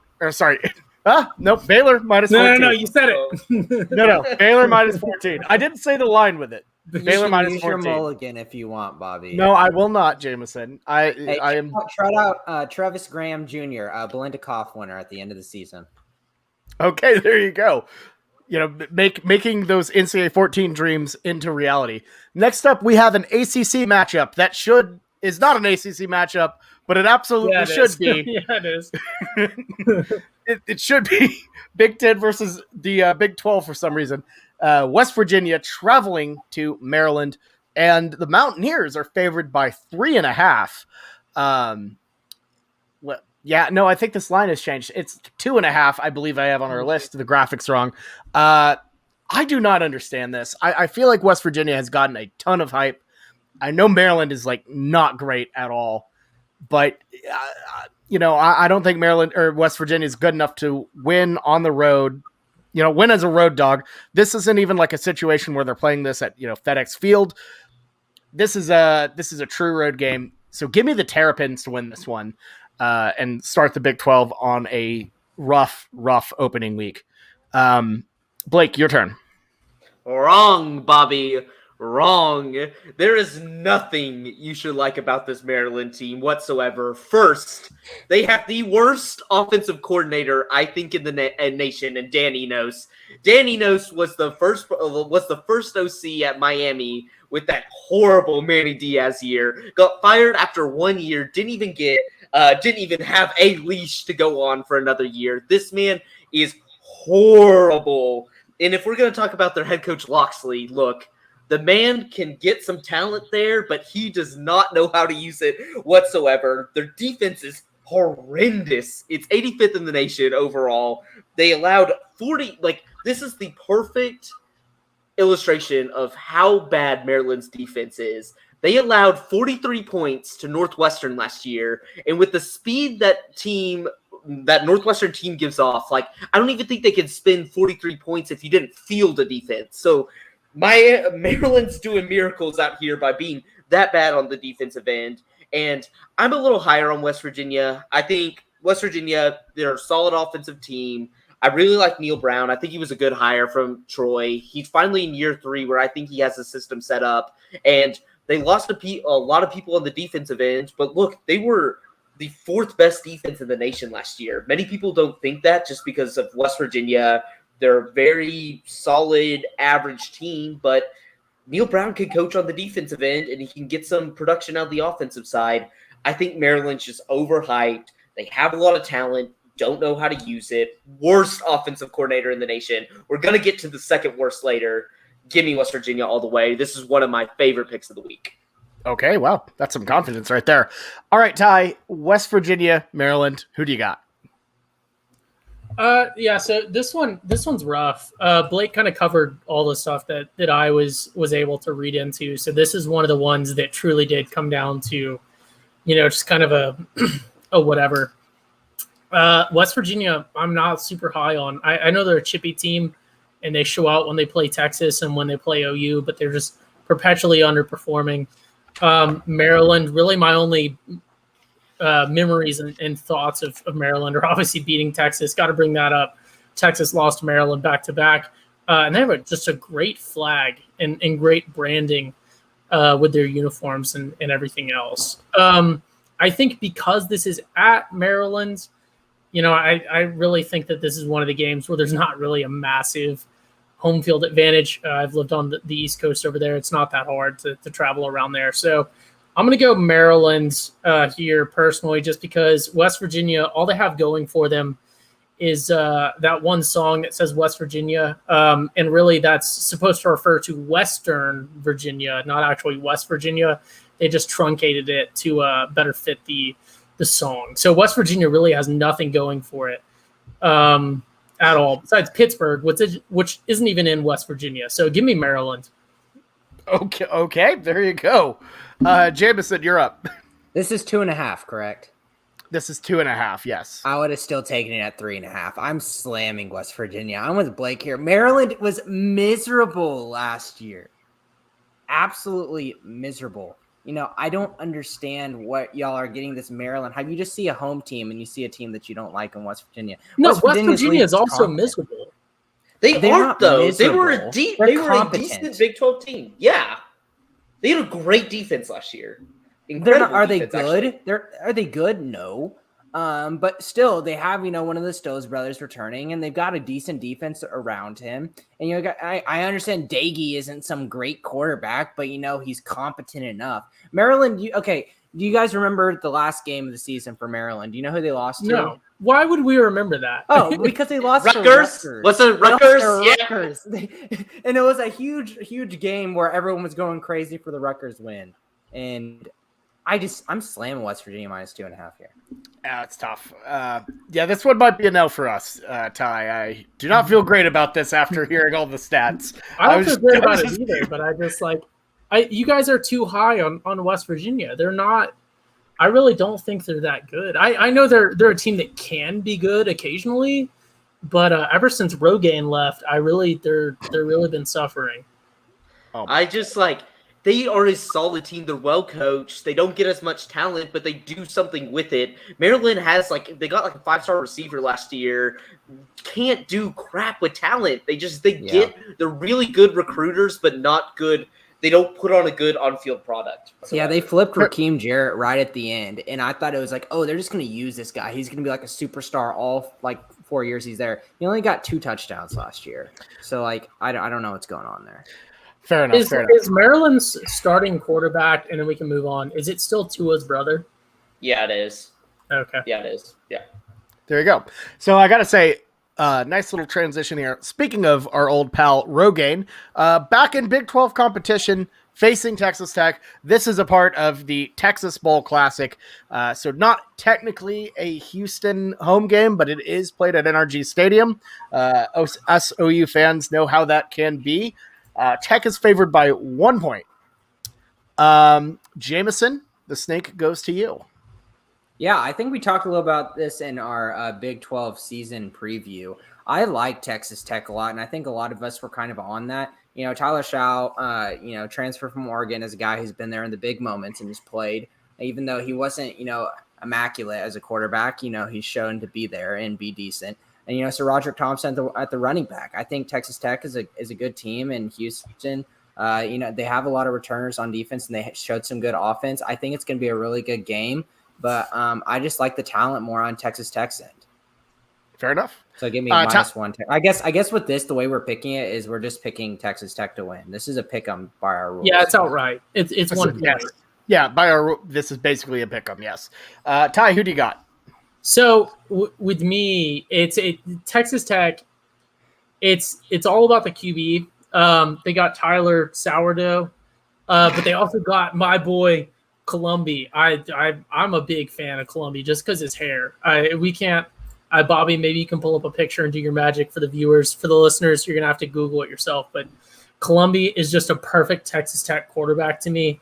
nope, Baylor minus 14. No, you said it. No, Baylor minus 14. I didn't say the line with it. Baylor minus 14. Use your mulligan if you want, Bobby. No, I will not, Jamison. I am. Shout out Travis Graham Jr., Belinda Koff winner at the end of the season. Okay, there you go. You know, making those NCAA 14 dreams into reality. Next up, we have an ACC matchup that is not an ACC matchup, but it absolutely should be. Yeah, it is. It should be Big 10 versus the Big 12 for some reason. West Virginia traveling to Maryland, and the Mountaineers are favored by 3.5. I think this line has changed. It's 2.5, I believe I have on our list. The graphic's wrong. I do not understand this. I feel like West Virginia has gotten a ton of hype. I know Maryland is not great at all, but I don't think Maryland or West Virginia is good enough to win on the road. Win as a road dog. This isn't even like a situation where they're playing this at FedEx Field. This is a true road game. So give me the Terrapins to win this one. And start the Big 12 on a rough opening week. Blake, your turn. Wrong, Bobby. Wrong. There is nothing you should like about this Maryland team whatsoever. First, they have the worst offensive coordinator, I think, in the nation, and Dan Enos. Dan Enos was the first OC at Miami with that horrible Manny Diaz year. Got fired after 1 year. Didn't even have a leash to go on for another year. This man is horrible. And if we're going to talk about their head coach Loxley, look, the man can get some talent there, but he does not know how to use it whatsoever. Their defense is horrendous. It's 85th in the nation overall. They allowed 40, this is the perfect illustration of how bad Maryland's defense is. They allowed 43 points to Northwestern last year, and with the speed that Northwestern team gives off, I don't even think they could spend 43 points if you didn't field a defense. So Maryland's doing miracles out here by being that bad on the defensive end, and I'm a little higher on West Virginia. I think West Virginia, they're a solid offensive team. I really like Neil Brown. I think he was a good hire from Troy. He's finally in year 3 where I think he has a system set up, and they lost a lot of people on the defensive end, but look, they were the 4th best defense in the nation last year. Many people don't think that just because of West Virginia. They're a very solid, average team, but Neil Brown can coach on the defensive end, and he can get some production out of the offensive side. I think Maryland's just overhyped. They have a lot of talent, don't know how to use it. Worst offensive coordinator in the nation. We're going to get to the second worst later. Give me West Virginia all the way. This is one of my favorite picks of the week. Okay, well, that's some confidence right there. All right, Ty, West Virginia, Maryland, who do you got? Yeah, so this one's rough. Blake kind of covered all the stuff that I was able to read into. So this is one of the ones that truly did come down to, just kind of a whatever. West Virginia, I'm not super high on. I know they're a chippy team, and they show out when they play Texas and when they play OU, but they're just perpetually underperforming. Maryland, really my only memories and thoughts of Maryland are obviously beating Texas. Got to bring that up. Texas lost to Maryland back-to-back. And they have just a great flag and great branding with their uniforms and everything else. I think because this is at Maryland, I really think that this is one of the games where there's not really a massive home field advantage. I've lived on the East Coast over there. It's not that hard to travel around there. So I'm going to go Maryland here personally, just because West Virginia, all they have going for them is that one song that says West Virginia. And really that's supposed to refer to Western Virginia, not actually West Virginia. They just truncated it to better fit the song. So West Virginia really has nothing going for it at all, besides Pittsburgh, which isn't even in West Virginia. So give me Maryland. Okay, there you go. Jamison, you're up. This is 2.5, correct? This is 2.5, yes. I would have still taken it at 3.5. I'm slamming West Virginia. I'm with Blake here. Maryland was miserable last year. Absolutely miserable. I don't understand what y'all are getting this Maryland. How you just see a home team and you see a team that you don't like in West Virginia. No, West Virginia is also miserable. They're aren't though. Miserable. They were a decent Big 12 team. Yeah. They had a great defense last year. Are they good? Are they good? No. But still, they have one of the Stills brothers returning, and they've got a decent defense around him. And I understand Daggy isn't some great quarterback, but he's competent enough. Maryland, do you guys remember the last game of the season for Maryland? Do you know who they lost to? No. Why would we remember that? Oh, because they lost Rutgers. to Rutgers. Was it Rutgers? Rutgers. And it was a huge game where everyone was going crazy for the Rutgers win. And I'm slamming West Virginia -2.5 here. Yeah, it's tough. Yeah, this one might be a no for us, Ty. I do not feel great about this after hearing all the stats. I don't feel great about it either, but I just you guys are too high on West Virginia. They're not. I really don't think they're that good. I know they're a team that can be good occasionally, but ever since Rogaine left, they're really been suffering. They are a solid team. They're well coached. They don't get as much talent, but they do something with it. Maryland has they got a 5-star receiver last year. Can't do crap with talent. They're really good recruiters, but not good. They don't put on a good on-field product. Yeah, they flipped Raheem Jarrett right at the end, and I thought it was they're just going to use this guy. He's going to be like a superstar all 4 years he's there. He only got 2 touchdowns last year, so I don't know what's going on there. Fair enough. Is Maryland's starting quarterback, and then we can move on, is it still Tua's brother? Yeah, it is. Okay. Yeah, it is. Yeah. There you go. So I got to say, nice little transition here. Speaking of our old pal Rogaine, back in Big 12 competition facing Texas Tech. This is a part of the Texas Bowl Classic. So not technically a Houston home game, but it is played at NRG Stadium. Us OU fans know how that can be. Tech is favored by 1 point. Jamison, the snake goes to you. Yeah, I think we talked a little about this in our Big 12 season preview. I like Texas Tech a lot, and I think a lot of us were kind of on that. Tyler Shaw, transfer from Oregon, as a guy who's been there in the big moments and has played, even though he wasn't, immaculate as a quarterback. He's shown to be there and be decent. And, so Roderick Thompson at the running back. I think Texas Tech is a good team in Houston. They have a lot of returners on defense, and they showed some good offense. I think it's going to be a really good game. But I just like the talent more on Texas Tech's end. Fair enough. So give me -1. I guess with this, the way we're picking it is we're just picking Texas Tech to win. This is a pick 'em by our rules. Yeah, it's outright. It's 1 point. Yeah, this is basically a pick'em. Yes. Ty, who do you got? So with me, it's Texas Tech. It's all about the QB. They got Tyler Sourdough, but they also got my boy Columbi. I'm a big fan of Columbi just because his hair. We can't. Bobby, maybe you can pull up a picture and do your magic for the viewers. For the listeners, you're gonna have to Google it yourself. But Columbi is just a perfect Texas Tech quarterback to me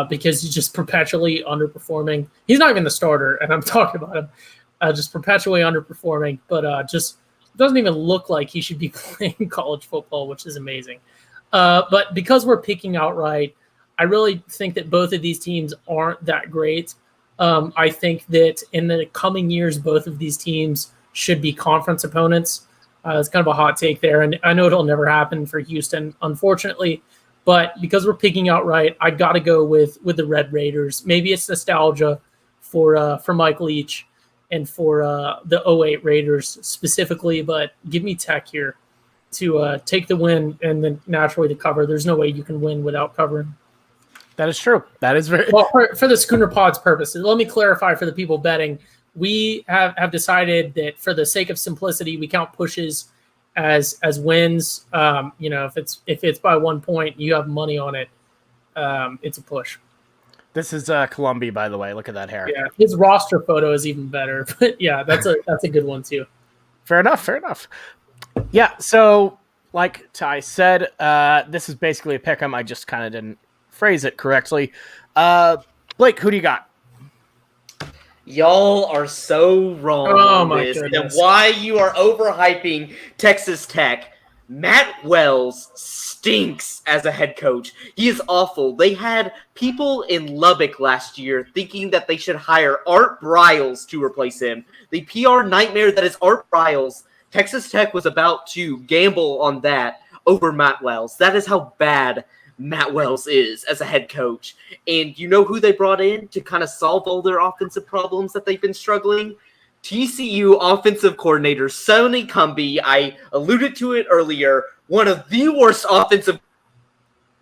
because he's just perpetually underperforming. He's not even the starter, and I'm talking about him just perpetually underperforming. But just doesn't even look like he should be playing college football, which is amazing. But because we're picking outright, I really think that both of these teams aren't that great. I think that in the coming years, both of these teams should be conference opponents. It's kind of a hot take there, and I know it'll never happen for Houston, unfortunately. But because we're picking outright, I got to go with the Red Raiders. Maybe it's nostalgia for Mike Leach and for the '08 Raiders specifically, but give me Tech here to take the win and then naturally the cover. There's no way you can win without covering. That is true. That is very well for the Schooner Pod's purposes. Let me clarify for the people betting. We have decided that for the sake of simplicity, we count pushes as wins. If it's by 1 point, you have money on it. It's a push. This is Columbi, by the way. Look at that hair. Yeah, his roster photo is even better. But yeah, that's a good one too. Fair enough. Yeah. So, like Ty said, this is basically a pick'em. I just kind of didn't phrase it correctly. Blake, who do you got? Y'all are so wrong on this, and why you are overhyping Texas Tech. Matt Wells stinks as a head coach. He is awful. They had people in Lubbock last year thinking that they should hire Art Briles to replace him. The PR nightmare that is Art Briles. Texas Tech was about to gamble on that over Matt Wells. That is how bad Matt Wells is as a head coach. And you know who they brought in to kind of solve all their offensive problems that they've been struggling? TCU offensive coordinator Sonny Cumbie. I alluded to it earlier. One of the worst offensive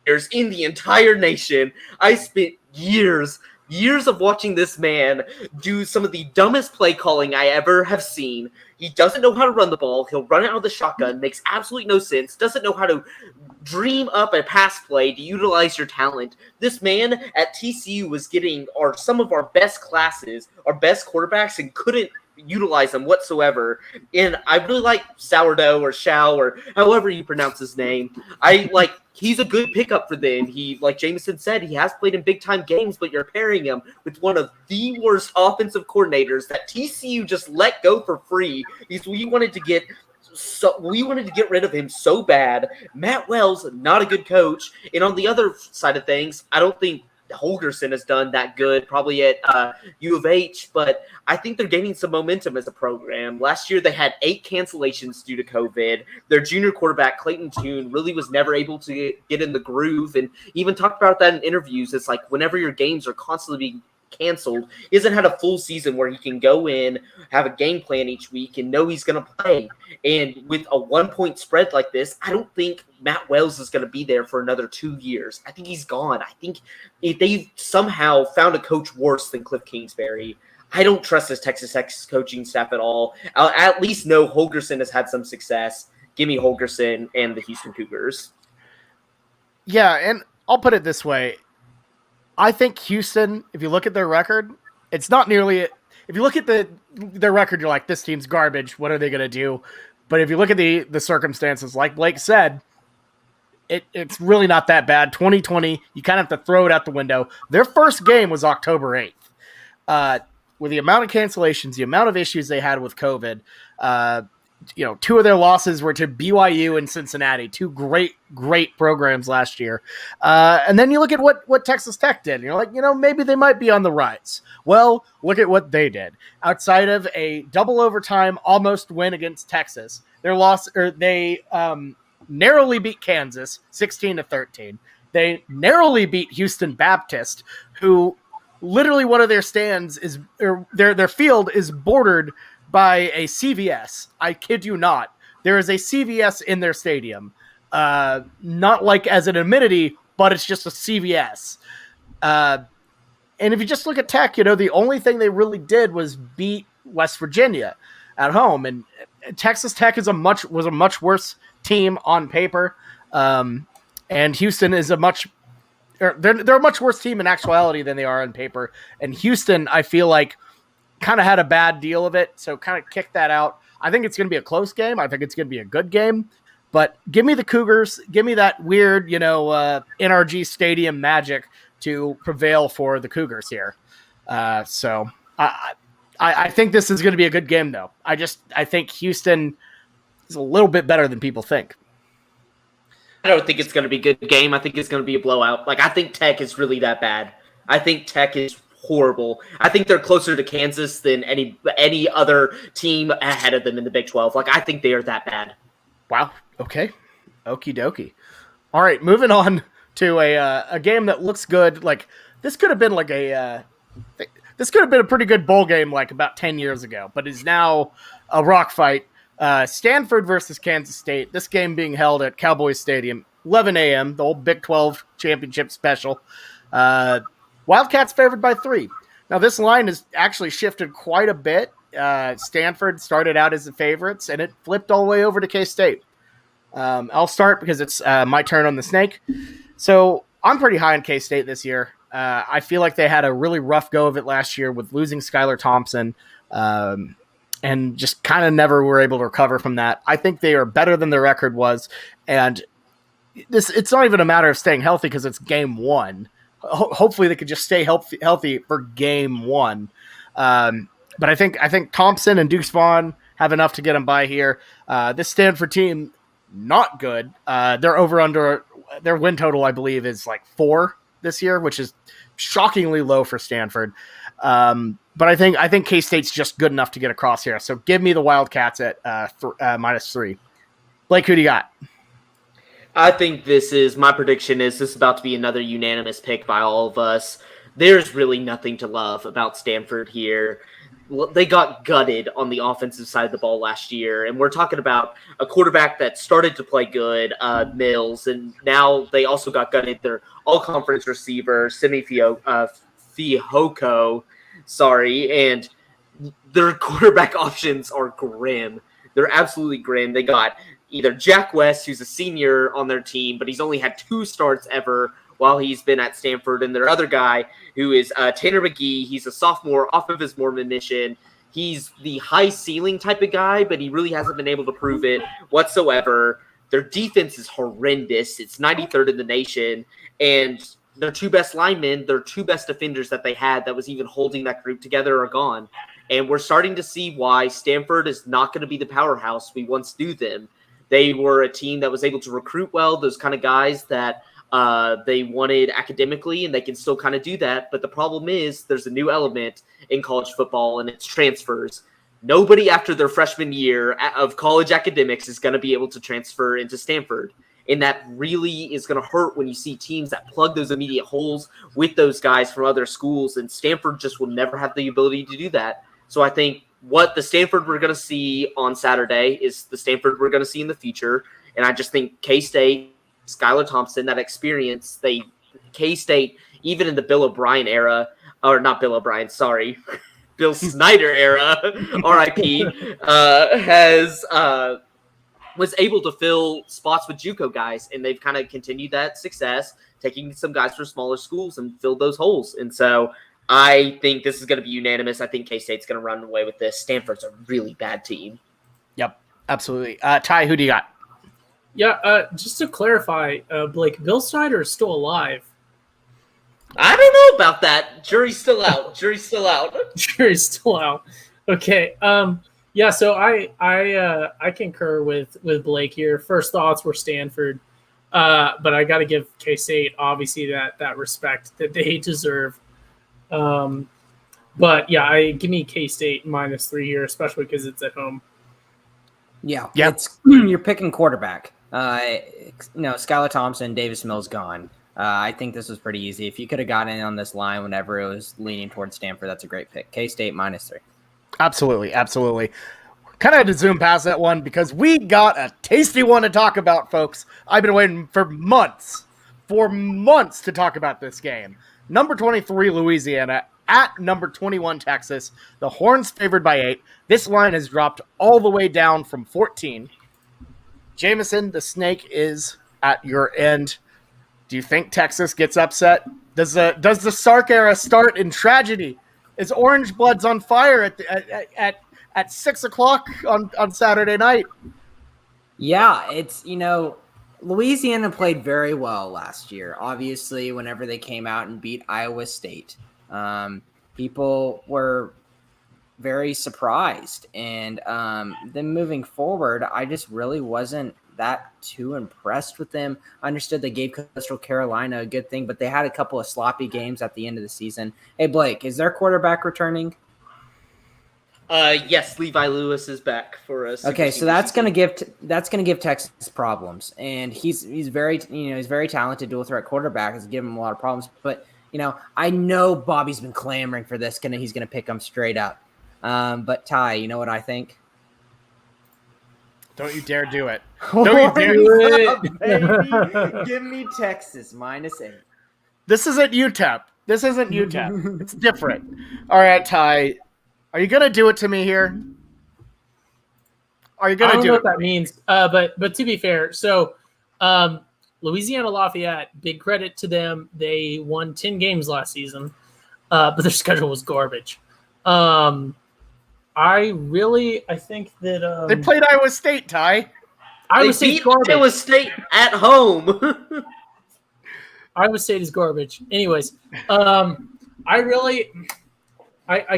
coordinators in the entire nation. I spent years of watching this man do some of the dumbest play calling I ever have seen. He doesn't know how to run the ball. He'll run it out of the shotgun. Makes absolutely no sense. Doesn't know how to dream up a pass play to utilize your talent. This man at TCU was getting some of our best classes, our best quarterbacks, and couldn't utilize them whatsoever. And I really like Sourdough or Shao or however you pronounce his name. He's a good pickup for them. He, like Jamison said, he has played in big time games, but you're pairing him with one of the worst offensive coordinators that TCU just let go for free. We wanted to get rid of him so bad. Matt Wells, not a good coach. And on the other side of things, I don't think Holgerson has done that good, probably at U of H, but I think they're gaining some momentum as a program. Last year, they had 8 cancellations due to COVID. Their junior quarterback, Clayton Tune, really was never able to get in the groove, and even talked about that in interviews. It's like whenever your games are constantly being canceled, he hasn't had a full season where he can go in, have a game plan each week, and know he's going to play. And with a 1-point spread like this, I don't think Matt Wells is going to be there for another 2 years. I think he's gone. I think if they've somehow found a coach worse than Cliff Kingsbury, I don't trust this Texas Tech's coaching staff at all. I'll at least know Holgerson has had some success. Give me Holgerson and the Houston Cougars. Yeah, and I'll put it this way. I think Houston, if you look at their record, it's not nearly – if you look at their record, you're like, this team's garbage. What are they going to do? But if you look at the circumstances, like Blake said, it's really not that bad. 2020, you kind of have to throw it out the window. Their first game was October 8th. With the amount of cancellations, the amount of issues they had with COVID, 2 of their losses were to BYU and Cincinnati, 2 great programs last year. And then you look at what Texas Tech did, and you're like, maybe they might be on the rise. Well, look at what they did. Outside of a double overtime almost win against Texas, they narrowly beat Kansas 16-13. They narrowly beat Houston Baptist, who literally one of their stands their field is bordered by a CVS. I kid you not. There is a CVS in their stadium. Not like as an amenity, but it's just a CVS. And if you just look at Tech, the only thing they really did was beat West Virginia at home, and Texas Tech was a much worse team on paper, and Houston is they're a much worse team in actuality than they are on paper. And Houston, I feel like, kind of had a bad deal of it, so kind of kick that out. I think it's going to be a close game. I think it's going to be a good game. But give me the Cougars. Give me that weird, NRG Stadium magic to prevail for the Cougars here. So I think this is going to be a good game, though. I think Houston is a little bit better than people think. I don't think it's going to be a good game. I think it's going to be a blowout. I think Tech is really that bad. I think Tech is horrible. I think they're closer to Kansas than any other team ahead of them in the Big 12. I think they are that bad. Wow. Okay. Okie dokie. All right, moving on to a game that looks good. This could have been this could have been a pretty good bowl game about 10 years ago, but is now a rock fight. Stanford versus Kansas State. This game being held at Cowboys Stadium, 11 a.m., the old Big 12 championship special. Wildcats favored by 3. Now, this line has actually shifted quite a bit. Stanford started out as the favorites, and it flipped all the way over to K-State. I'll start because it's my turn on the snake. So I'm pretty high on K-State this year. I feel like they had a really rough go of it last year with losing Skylar Thompson, and just kind of never were able to recover from that. I think they are better than their record was, and it's not even a matter of staying healthy because it's game 1. Hopefully they could just stay healthy for game 1. But I think Thompson and Deuce Vaughn have enough to get them by here. This Stanford team, not good. Their win total, I believe, is 4 this year, which is shockingly low for Stanford. But I think K-State's just good enough to get across here. So give me the Wildcats at -3. Blake, who do you got? I think my prediction is this is about to be another unanimous pick by all of us. There's really nothing to love about Stanford here. They got gutted on the offensive side of the ball last year, and we're talking about a quarterback that started to play good, Mills, and now they also got gutted. Their all-conference receiver, Simi Fihoko, and their quarterback options are grim. They're absolutely grim. They got either Jack West, who's a senior on their team, but he's only had 2 starts ever while he's been at Stanford, and their other guy who is Tanner McGee. He's a sophomore off of his Mormon mission. He's the high ceiling type of guy, but he really hasn't been able to prove it whatsoever. Their defense is horrendous. It's 93rd in the nation, and their 2 best linemen, their 2 best defenders that they had that was even holding that group together are gone. And we're starting to see why Stanford is not going to be the powerhouse we once knew them. They were a team that was able to recruit well, those kind of guys that they wanted academically, and they can still kind of do that. But the problem is there's a new element in college football, and it's transfers. Nobody after their freshman year of college academics is going to be able to transfer into Stanford. And that really is going to hurt when you see teams that plug those immediate holes with those guys from other schools. And Stanford just will never have the ability to do that. So I think what the Stanford we're going to see on Saturday is the Stanford we're going to see in the future. And I just think K-State, Skylar Thompson, that experience, K-State, even in the Bill O'Brien era, or not Bill O'Brien, sorry, Bill Snyder era, RIP, was able to fill spots with JUCO guys, and they've kind of continued that success, taking some guys from smaller schools and filled those holes. And so I think this is going to be unanimous. I think K-State's going to run away with this. Stanford's a really bad team. Yep, absolutely. Ty, who do you got? Yeah, just to clarify, Blake, Bill Snyder is still alive. I don't know about that. Jury's still out. Jury's still out. Okay. Yeah, so I concur with Blake here. First thoughts were Stanford, but I got to give K-State obviously that respect that they deserve. But yeah, give me K-State -3 here, especially because it's at home. Yeah, you're picking quarterback. Skylar Thompson, Davis Mills gone. I think this was pretty easy. If you could have gotten in on this line whenever it was leaning towards Stanford, that's a great pick. K-State -3. Absolutely. Kind of had to zoom past that one because we got a tasty one to talk about, folks. I've been waiting for months to talk about this game. number 23 Louisiana at number 21 Texas. The Horns favored by 8. This line has dropped all the way down from 14. Jamison, the snake is at your end. Do you think Texas gets upset? Does the Sark era start in tragedy? Is Orange Bloods on fire at 6:00 on Saturday night? Yeah, it's, Louisiana played very well last year. Obviously, whenever they came out and beat Iowa State, people were very surprised. And then moving forward, I just really wasn't that too impressed with them. I understood they gave Coastal Carolina a good thing, but they had a couple of sloppy games at the end of the season. Hey, Blake, is their quarterback returning? Yes, Levi Lewis is back for us. Okay, so that's going to give Texas problems, and he's very talented dual threat quarterback. Has given him a lot of problems, but I know Bobby's been clamoring for this. He's going to pick them straight up. But Ty, you know what I think? Don't you dare do it! Don't you dare do it, baby. Give me Texas -8. This isn't UTEP. This isn't UTEP. It's different. All right, Ty. Are you gonna do it to me here? Are you gonna I don't do know it? what that means. But to be fair, so Louisiana Lafayette, big credit to them. They won 10 games last season, but their schedule was garbage. I think that They played Iowa State, Ty. Iowa They beat State's garbage. Iowa State at home. Iowa State is garbage. Anyways, I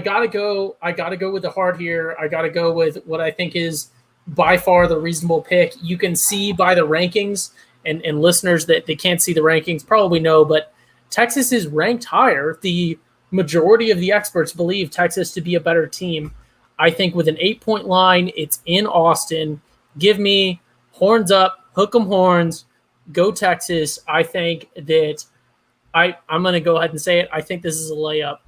gotta go. I gotta go with the heart here. I gotta go with what I think is by far the reasonable pick. You can see by the rankings, and listeners that they can't see the rankings probably know, but Texas is ranked higher. The majority of the experts believe Texas to be a better team. I think with an 8-point line, it's in Austin. Give me horns up, hook 'em horns, go Texas. I think that I'm going to go ahead and say it. I think this is a layup.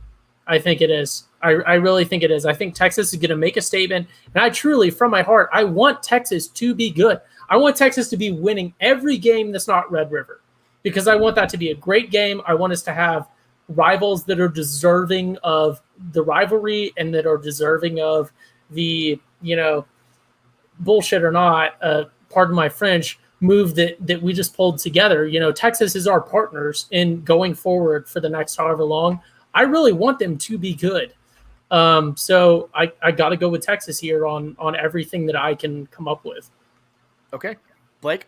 I think it is. I really think it is. I think Texas is going to make a statement. And I truly, from my heart, I want Texas to be good. I want Texas to be winning every game that's not Red River because I want that to be a great game. I want us to have rivals that are deserving of the rivalry and that are deserving of the, bullshit or not, pardon my French, move that we just pulled together. Texas is our partners in going forward for the next however long. I really want them to be good. So I got to go with Texas here on everything that I can come up with. Okay. Blake?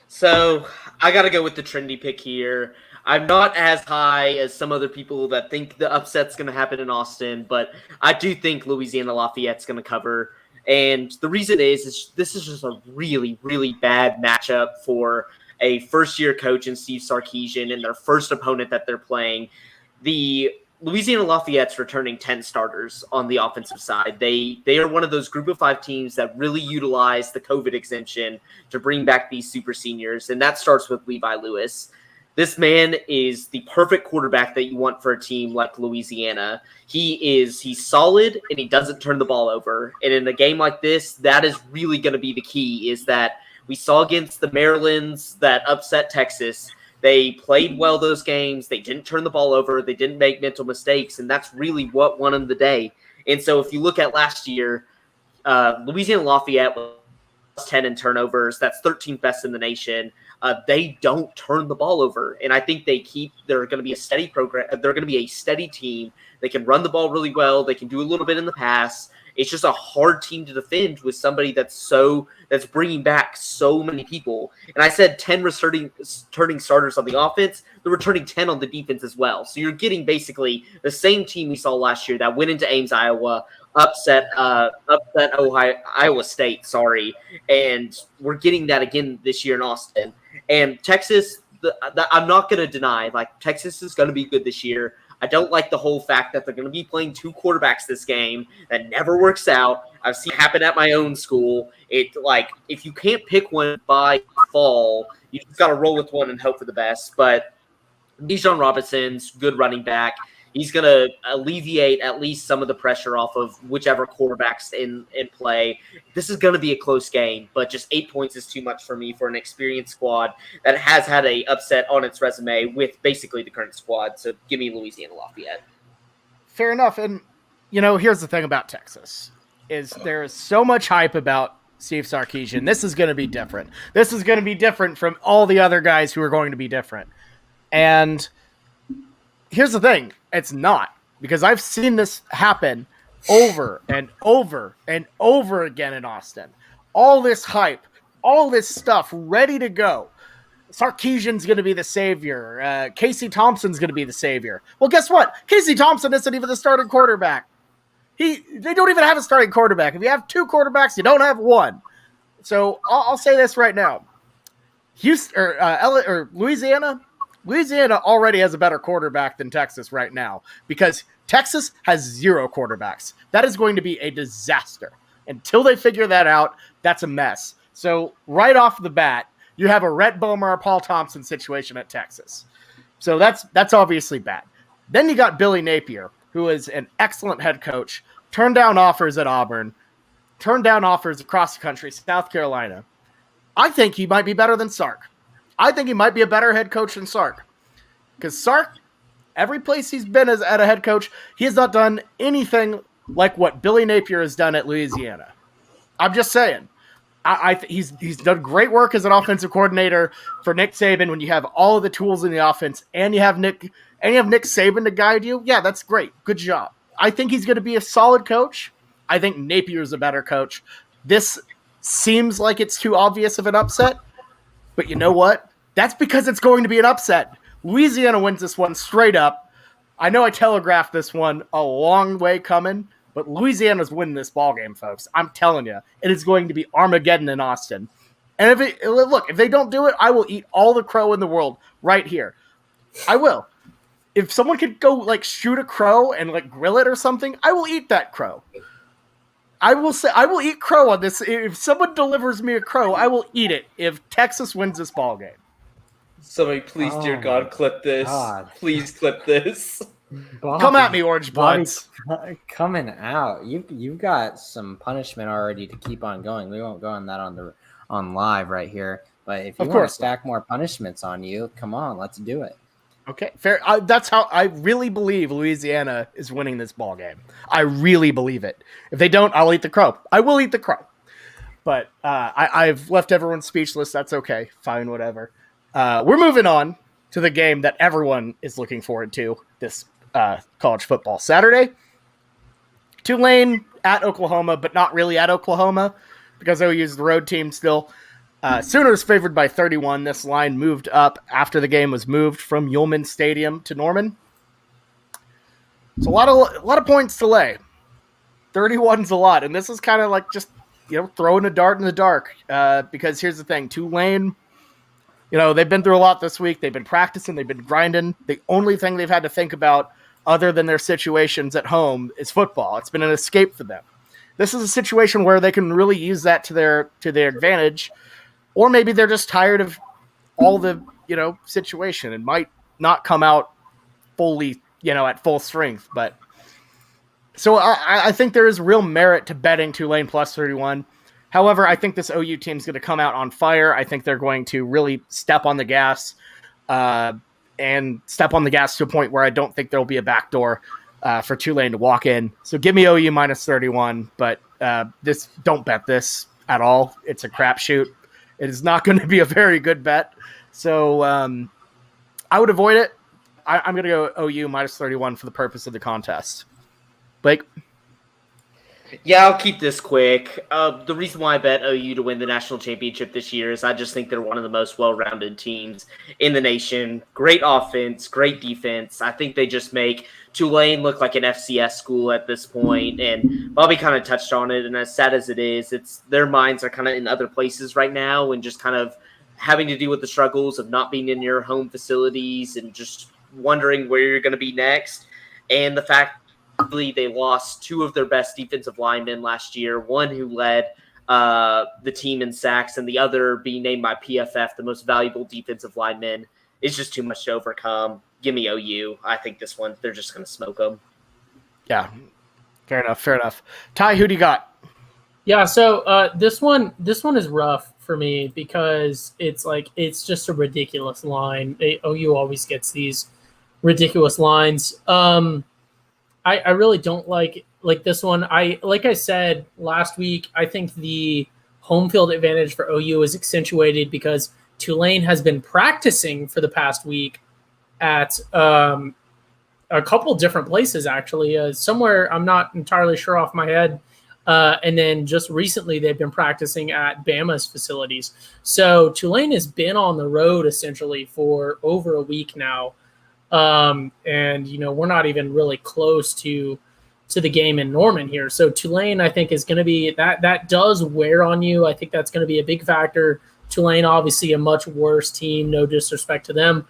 So I got to go with the trendy pick here. I'm not as high as some other people that think the upset's going to happen in Austin, but I do think Louisiana Lafayette's going to cover. And the reason is this is just a really, really bad matchup for a first-year coach in Steve Sarkisian and their first opponent that they're playing. The Louisiana Lafayette's returning 10 starters on the offensive side. They are one of those group of 5 teams that really utilize the COVID exemption to bring back these super seniors, and that starts with Levi Lewis. This man is the perfect quarterback that you want for a team like Louisiana. He's solid and he doesn't turn the ball over. And in a game like this, that is really going to be the key, is that we saw against the Marylands that upset Texas. They played well those games. They didn't turn the ball over. They didn't make mental mistakes. And that's really what won them the day. And so if you look at last year, Louisiana Lafayette was 10 in turnovers. That's 13th best in the nation. They don't turn the ball over. And I think they're going to be a steady program. They're going to be a steady team. They can run the ball really well. They can do a little bit in the pass. It's just a hard team to defend with somebody that's bringing back so many people. And I said 10 returning starters on the offense. They're returning 10 on the defense as well. So you're getting basically the same team we saw last year that went into Ames, Iowa, upset Iowa State, and we're getting that again this year in Austin. And Texas, I'm not going to deny, Texas is going to be good this year. I don't like the whole fact that they're going to be playing 2 quarterbacks this game. That never works out. I've seen it happen at my own school. If you can't pick one by fall, you just got to roll with one and hope for the best. But Bijan Robinson's good running back. he's going to alleviate at least some of the pressure off of whichever quarterback's in play. This is going to be a close game, but just 8 points is too much for me for an experienced squad that has had a upset on its resume with basically the current squad. So give me Louisiana Lafayette. Fair enough. And, here's the thing about Texas is there is so much hype about Steve Sarkisian. This is going to be different. This is going to be different from all the other guys who are going to be different. And here's the thing. It's not, because I've seen this happen over and over and over again in Austin. All this hype, all this stuff ready to go. Sarkisian's going to be the savior. Casey Thompson's going to be the savior. Well, guess what? Casey Thompson isn't even the starting quarterback. They don't even have a starting quarterback. If you have 2 quarterbacks, you don't have one. So I'll say this right now: Louisiana already has a better quarterback than Texas right now, because Texas has 0 quarterbacks. That is going to be a disaster. Until they figure that out, that's a mess. So right off the bat, you have a Rhett Bomer, Paul Thompson situation at Texas. So that's obviously bad. Then you got Billy Napier, who is an excellent head coach, turned down offers at Auburn, turned down offers across the country, South Carolina. I think he might be better than Sark. I think he might be a better head coach than Sark. Because Sark, every place he's been as at a head coach, he has not done anything like what Billy Napier has done at Louisiana. I'm just saying. He's done great work as an offensive coordinator for Nick Saban when you have all of the tools in the offense and you have Nick Saban to guide you. Yeah, that's great. Good job. I think he's going to be a solid coach. I think Napier's a better coach. This seems like it's too obvious of an upset, but you know what? That's because it's going to be an upset. Louisiana wins this one straight up. I know I telegraphed this one a long way coming, but Louisiana's winning this ballgame, folks. I'm telling you, it is going to be Armageddon in Austin. And if they don't do it, I will eat all the crow in the world right here. I will. If someone could go shoot a crow and grill it or something, I will eat that crow. I will eat crow on this. If someone delivers me a crow, I will eat it if Texas wins this ballgame. Somebody, please, dear God, clip this. God. Please clip this. Bobby, come at me, Orange Bloods. Coming out. You've got some punishment already to keep on going. We won't go on that on live right here. But if you want to stack more punishments on you, come on, let's do it. Okay, fair. That's how I really believe Louisiana is winning this ball game. I really believe it. If they don't, I'll eat the crow. I will eat the crow. But I've left everyone speechless. That's okay. Fine, whatever. We're moving on to the game that everyone is looking forward to this college football Saturday. Tulane at Oklahoma, but not really at Oklahoma because OU's the road team still. Sooners favored by 31. This line moved up after the game was moved from Yulman Stadium to Norman. It's a lot of points to lay. 31's a lot, and this is kind of like just throwing a dart in the dark. Because here's the thing, Tulane, they've been through a lot this week. They've been practicing, they've been grinding. The only thing they've had to think about, other than their situations at home, is football. It's been an escape for them. This is a situation where they can really use that to their advantage. Or maybe they're just tired of all the, situation and might not come out fully, at full strength. But so I think there is real merit to betting Tulane plus 31. However, I think this OU team is going to come out on fire. I think they're going to really step on the gas and step on the gas to a point where I don't think there'll be a backdoor for Tulane to walk in. So give me OU minus 31, but don't bet this at all. It's a crapshoot. It is not going to be a very good bet. So I would avoid it. I'm going to go OU minus 31 for the purpose of the contest. Blake? Yeah, I'll keep this quick. The reason why I bet OU to win the national championship this year is I just think they're one of the most well-rounded teams in the nation. Great offense, great defense. I think they just make Tulane look like an FCS school at this point, and Bobby kind of touched on it, and as sad as it is, their minds are kind of in other places right now and just kind of having to deal with the struggles of not being in your home facilities and just wondering where you're going to be next. And the fact they lost 2 of their best defensive linemen last year, one who led the team in sacks and the other being named by PFF the most valuable defensive lineman it's just too much to overcome. Give me OU. I think this one, they're just going to smoke them. Yeah, fair enough. Ty, who do you got? Yeah, so this one is rough for me because it's just a ridiculous line. OU always gets these ridiculous lines. I really don't like this one. Like I said last week, I think the home field advantage for OU is accentuated because Tulane has been practicing for the past week at a couple different places, actually. Somewhere, I'm not entirely sure off my head. And then just recently, they've been practicing at Bama's facilities. So Tulane has been on the road essentially for over a week now. And, we're not even really close to the game in Norman here. So Tulane, I think, is going to be that does wear on you. I think that's going to be a big factor. Tulane, obviously, a much worse team. No disrespect to them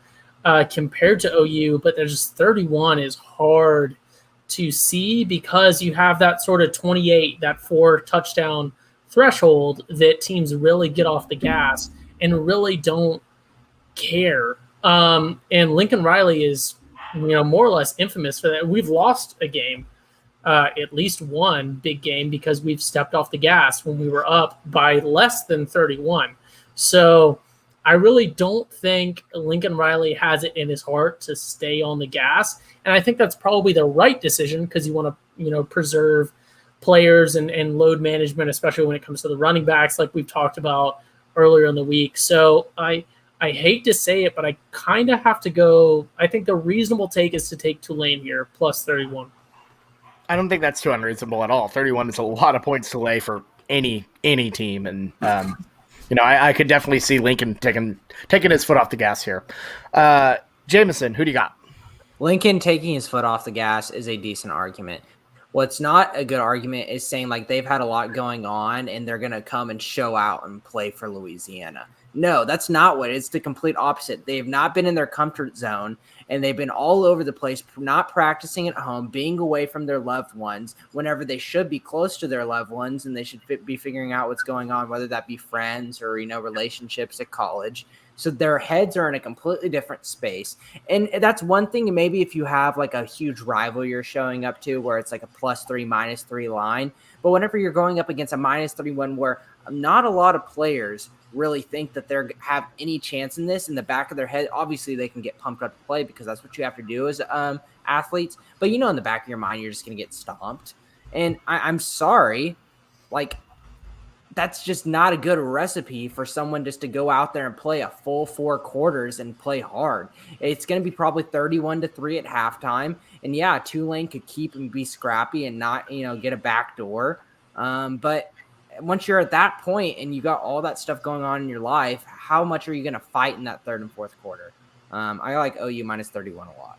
compared to OU, but there's just 31 is hard to see because you have that sort of 28, that 4 touchdown threshold that teams really get off the gas and really don't care. And Lincoln Riley is, more or less infamous for that. We've lost a game, at least one big game, because we've stepped off the gas when we were up by less than 31. So I really don't think Lincoln Riley has it in his heart to stay on the gas. And I think that's probably the right decision because you want to, preserve players and load management, especially when it comes to the running backs, like we've talked about earlier in the week. So I hate to say it, but I kind of have to go. I think the reasonable take is to take Tulane here, plus 31. I don't think that's too unreasonable at all. 31 is a lot of points to lay for any team. And, I could definitely see Lincoln taking his foot off the gas here. Jamison, who do you got? Lincoln taking his foot off the gas is a decent argument. What's not a good argument is saying they've had a lot going on and they're going to come and show out and play for Louisiana. No, that's not what it is. It's the complete opposite. They have not been in their comfort zone and they've been all over the place, not practicing at home, being away from their loved ones whenever they should be close to their loved ones and they should be figuring out what's going on, whether that be friends or, relationships at college. So their heads are in a completely different space. And that's one thing. Maybe if you have a huge rival you're showing up to where it's a +3, -3 line. But whenever you're going up against a -3 one where not a lot of players really think that they have any chance in this in the back of their head, obviously they can get pumped up to play because that's what you have to do as athletes. But in the back of your mind, you're just going to get stomped. And I'm sorry, that's just not a good recipe for someone just to go out there and play a full 4 quarters and play hard. It's going to be probably 31-3 at halftime. And yeah, Tulane could keep and be scrappy and not, get a back door. But once you're at that point and you got all that stuff going on in your life, how much are you going to fight in that 3rd and 4th quarter? I like OU -31 a lot.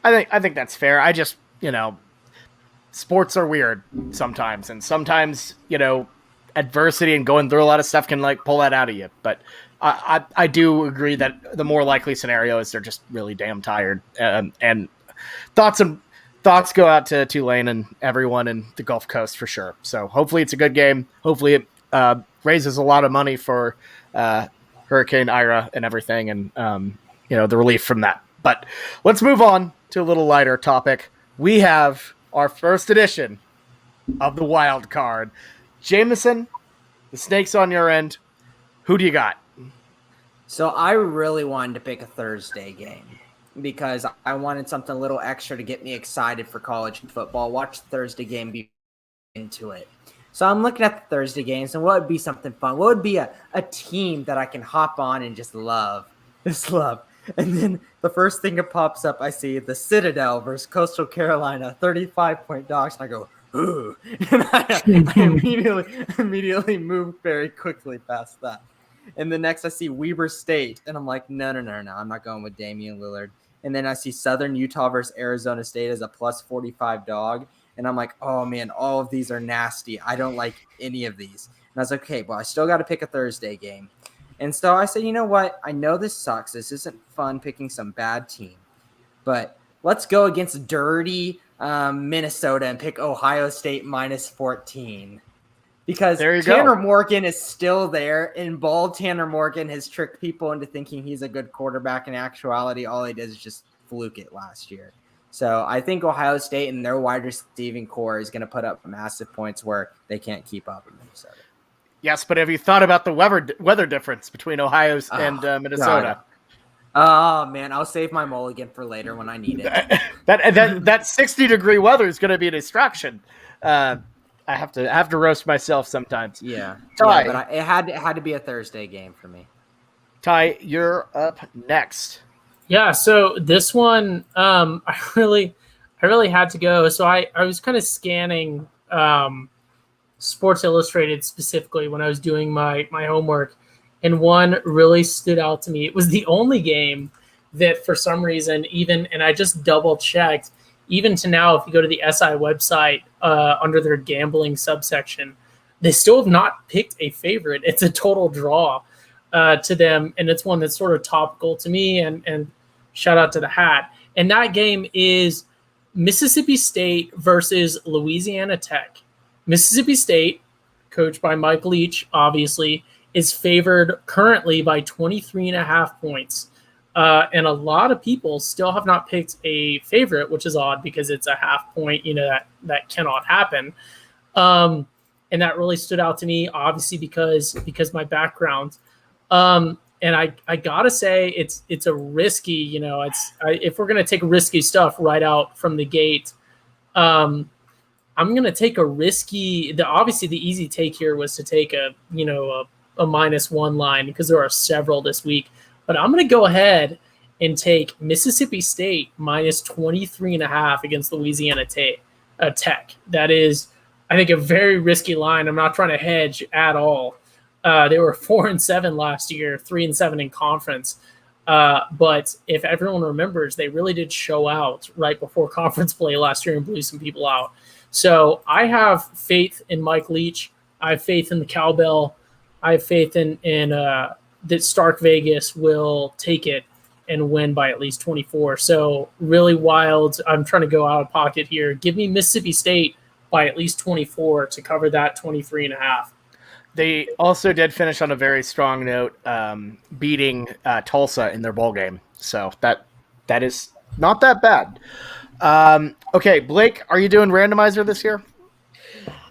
I think that's fair. I just, sports are weird sometimes. And sometimes, adversity and going through a lot of stuff can pull that out of you. But I do agree that the more likely scenario is they're just really damn tired. And thoughts go out to Tulane and everyone in the Gulf Coast for sure. So hopefully it's a good game. Hopefully it raises a lot of money for Hurricane Ira and everything and, the relief from that. But let's move on to a little lighter topic. We have our first edition of the wild card. Jamison, the snake's on your end. Who do you got? So I really wanted to pick a Thursday game because I wanted something a little extra to get me excited for college football. Watch the Thursday game, be into it. So I'm looking at the Thursday games and what would be something fun? What would be a team that I can hop on and just love? Just love. And then the first thing that pops up, I see the Citadel versus Coastal Carolina, 35-point dogs. And I go, ooh. And I immediately moved very quickly past that. And the next I see Weber State. And I'm like, no. I'm not going with Damian Lillard. And then I see Southern Utah versus Arizona State as a +45 dog. And I'm like, oh, man, all of these are nasty. I don't like any of these. And I was like, okay, well, I still got to pick a Thursday game. And so I said, you know what? I know this sucks. This isn't fun picking some bad team. But let's go against dirty Minnesota and pick Ohio State -14. Because There you Tanner go. Morgan is still there, and bald Tanner Morgan has tricked people into thinking he's a good quarterback. In actuality, all he did is just fluke it last year. So I think Ohio State and their wide receiving core is going to put up massive points where they can't keep up in Minnesota. Yes, but have you thought about the weather difference between Ohio and Minnesota? God. Oh man, I'll save my mulligan for later when I need it. that 60-degree weather is going to be a distraction. I have to roast myself sometimes. Yeah, Ty, but it had to be a Thursday game for me. Ty, you're up next. Yeah, so this one, I really had to go. So I was kind of scanning Sports Illustrated specifically when I was doing my homework, and one really stood out to me. It was the only game that for some reason, and I just double checked, even to now, if you go to the SI website under their gambling subsection, they still have not picked a favorite. It's a total draw to them, and it's one that's sort of topical to me, and shout out to the hat. And that game is Mississippi State versus Louisiana Tech. Mississippi State, coached by Mike Leach, obviously, is favored currently by 23.5 points. And a lot of people still have not picked a favorite, which is odd because it's a half point, that cannot happen. And that really stood out to me, obviously, because my background. And I gotta say, it's a risky, if we're gonna take risky stuff right out from the gate, I'm gonna take a risky. Obviously, the easy take here was to take a -1 line because there are several this week. But I'm going to go ahead and take Mississippi State -23.5 against Louisiana Tech. That is, I think, a very risky line. I'm not trying to hedge at all. They were 4-7 last year, 3-7 in conference. But if everyone remembers, they really did show out right before conference play last year and blew some people out. So I have faith in Mike Leach. I have faith in the cowbell. I have faith in that Stark Vegas will take it and win by at least 24. So really wild. I'm trying to go out of pocket here. Give me Mississippi State by at least 24 to cover that 23.5. They also did finish on a very strong note, beating Tulsa in their bowl game. So that is not that bad. Okay, Blake, are you doing randomizer this year?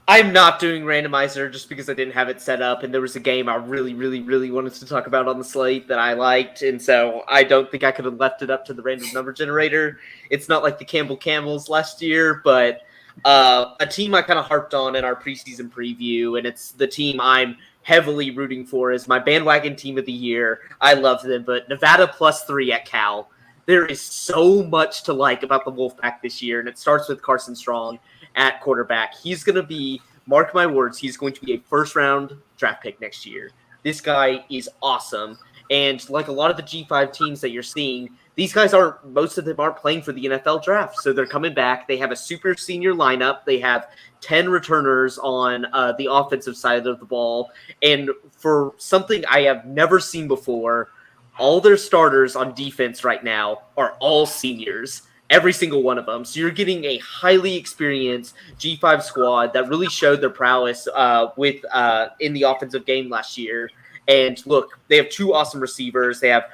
I'm not doing randomizer just because I didn't have it set up, and there was a game I really, really, really wanted to talk about on the slate that I liked, and so I don't think I could have left it up to the random number generator. It's not like the Campbell Camels last year, but a team I kind of harped on in our preseason preview, and it's the team I'm heavily rooting for as my bandwagon team of the year. I love them, but Nevada +3 at Cal. There is so much to like about the Wolfpack this year, and it starts with Carson Strong at quarterback. He's going to be, mark my words, he's going to be a first-round draft pick next year. This guy is awesome. And like a lot of the G5 teams that you're seeing, these guys most of them aren't playing for the NFL draft. So they're coming back. They have a super senior lineup. They have 10 returners on the offensive side of the ball. And for something I have never seen before, all their starters on defense right now are all seniors. Every single one of them. So you're getting a highly experienced G5 squad that really showed their prowess in the offensive game last year. And look, they have two awesome receivers. They have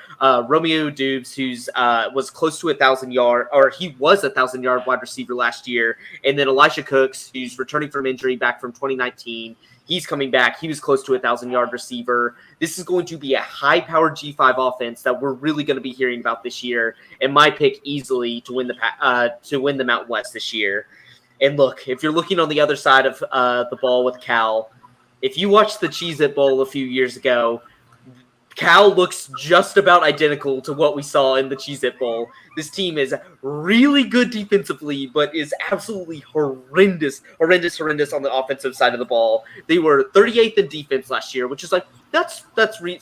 Romeo Dubes, who's was close to 1,000 yard, or he was 1,000-yard wide receiver last year. And then Elijah Cooks, who's returning from injury back from 2019. He's coming back. He was close to 1,000-yard receiver. This is going to be a high-powered G5 offense that we're really going to be hearing about this year. And my pick easily to win the Mountain West this year. And look, if you're looking on the other side of the ball with Cal, if you watched the Cheez-It Bowl a few years ago, Cal looks just about identical to what we saw in the Cheez-It Bowl. This team is really good defensively, but is absolutely horrendous on the offensive side of the ball. They were 38th in defense last year, which is that's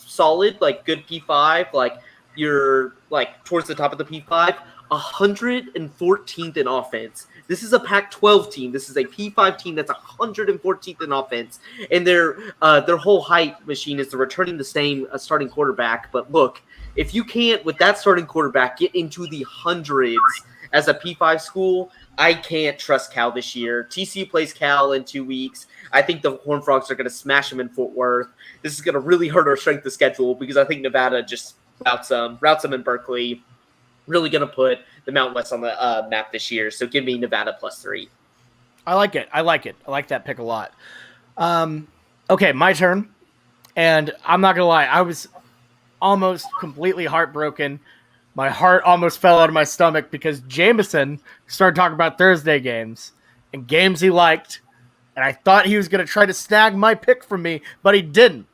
solid, like good P5, like you're like towards the top of the P5. 114th in offense. This is a Pac-12 team. This is a P5 team that's 114th in offense, and their whole hype machine is they're returning the same starting quarterback. But look, if you can't with that starting quarterback get into the hundreds as a P5 school, I can't trust Cal this year. TCU plays Cal in 2 weeks. I think the Horned Frogs are going to smash them in Fort Worth. This is going to really hurt our strength of schedule because I think Nevada just routes them in Berkeley. Really going to put the Mountain West on the map this year. So give me Nevada +3. I like it. I like that pick a lot. Okay, my turn. And I'm not going to lie, I was almost completely heartbroken. My heart almost fell out of my stomach because Jamison started talking about Thursday games and games he liked. And I thought he was going to try to snag my pick from me, but he didn't.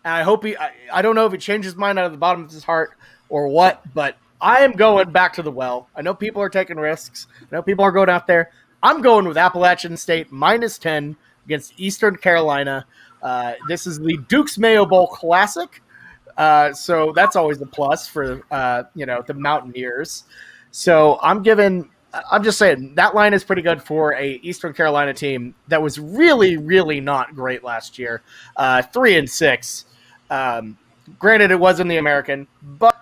And I hope I don't know if he changed his mind out of the bottom of his heart or what, but I am going back to the well. I know people are taking risks. I know people are going out there. I'm going with Appalachian State -10 against Eastern Carolina. This is the Duke's Mayo Bowl Classic. So that's always a plus for, the Mountaineers. So I'm just saying that line is pretty good for a Eastern Carolina team that was really, really not great last year. 3-6. Granted, it was in the American, but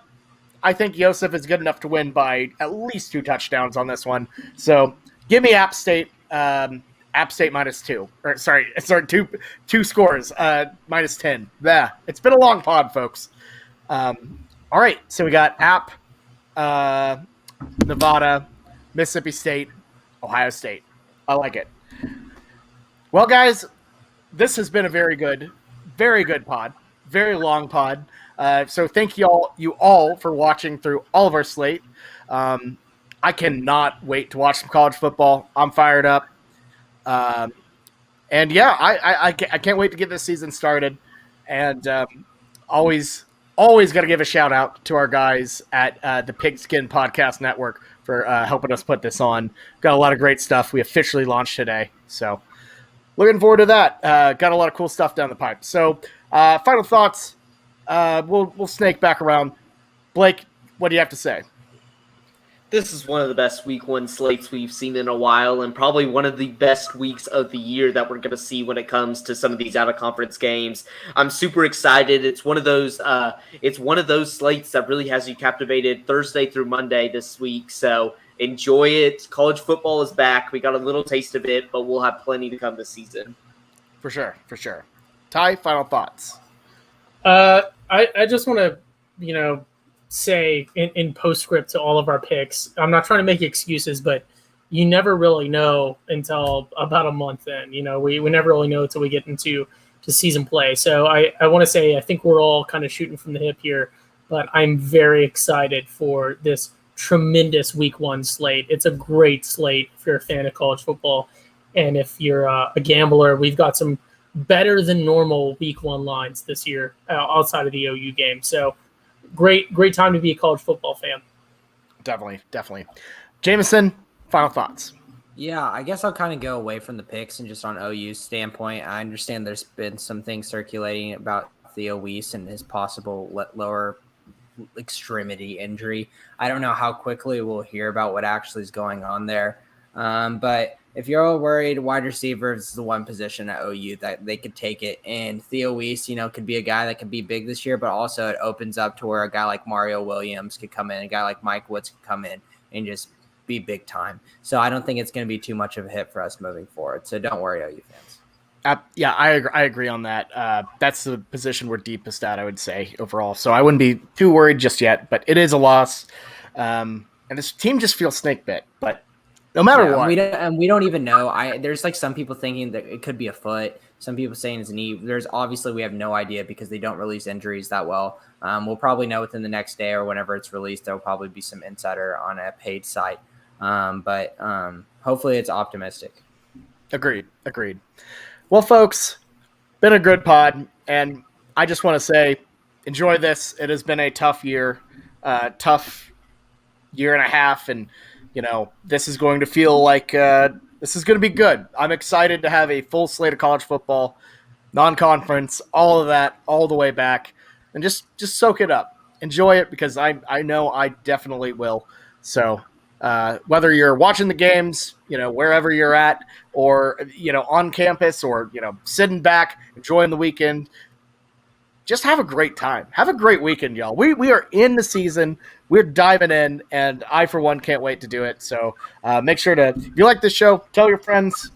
I think Yosef is good enough to win by at least 2 touchdowns on this one. So give me App State -2. Or sorry, two scores, -10. Yeah, it's been a long pod, folks. All right, so we got App, Nevada, Mississippi State, Ohio State. I like it. Well, guys, this has been a very good pod, very long pod. So thank you all for watching through all of our slate. I cannot wait to watch some college football. I'm fired up. And yeah, I can't wait to get this season started. And always got to give a shout out to our guys at the Pigskin Podcast Network for helping us put this on. Got a lot of great stuff. We officially launched today. So looking forward to that. Got a lot of cool stuff down the pipe. So final thoughts. We'll snake back around. Blake, what do you have to say? This is one of the best week 1 slates we've seen in a while, and probably one of the best weeks of the year that we're going to see when it comes to some of these out-of-conference games. I'm super excited. It's one of those slates that really has you captivated Thursday through Monday this week. So enjoy it. College football is back. We got a little taste of it, but we'll have plenty to come this season. For sure. Ty, final thoughts. I just want to, say in postscript to all of our picks, I'm not trying to make excuses, but you never really know until about a month in. We never really know until we get into season play. So I want to say I think we're all kind of shooting from the hip here, but I'm very excited for this tremendous week 1 slate. It's a great slate if you're a fan of college football. And if you're a gambler, we've got some better than normal week 1 lines this year outside of the OU game. So great time to be a college football fan. Definitely. Jamison, final thoughts. Yeah, I guess I'll kind of go away from the picks and just on OU's standpoint. I understand there's been some things circulating about Theo Weiss and his possible lower extremity injury. I don't know how quickly we'll hear about what actually is going on there. But if you're all worried, wide receiver is the one position at OU that they could take it. And Theo Weiss, could be a guy that could be big this year, but also it opens up to where a guy like Mario Williams could come in, a guy like Mike Woods could come in and just be big time. So I don't think it's going to be too much of a hit for us moving forward. So don't worry, OU fans. Yeah, I agree on that. That's the position we're deepest at, I would say, overall. So I wouldn't be too worried just yet, but it is a loss. And this team just feels snake bit, but no matter what. We don't even know. There's like some people thinking that it could be a foot. Some people saying it's a knee. We have no idea because they don't release injuries that well. We'll probably know within the next day or whenever it's released. There will probably be some insider on a paid site. But hopefully it's optimistic. Agreed. Well, folks, been a good pod, and I just want to say, enjoy this. It has been a tough year, tough year and a half, and this is going to feel like this is going to be good. I'm excited to have a full slate of college football, non-conference, all of that, all the way back, and just soak it up. Enjoy it because I know I definitely will. So whether you're watching the games, wherever you're at, or on campus, or sitting back enjoying the weekend, just have a great time. Have a great weekend, y'all. We are in the season. We're diving in, and I, for one, can't wait to do it. So make sure to, if you like this show, tell your friends,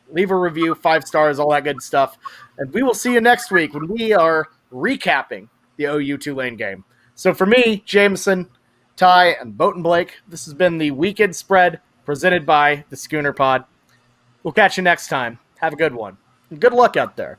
leave a review, 5 stars, all that good stuff. And we will see you next week when we are recapping the OU Tulane game. So for me, Jamison, Ty, and Boatin Blake, this has been the Weekend Spread presented by the Schooner Pod. We'll catch you next time. Have a good one. And good luck out there.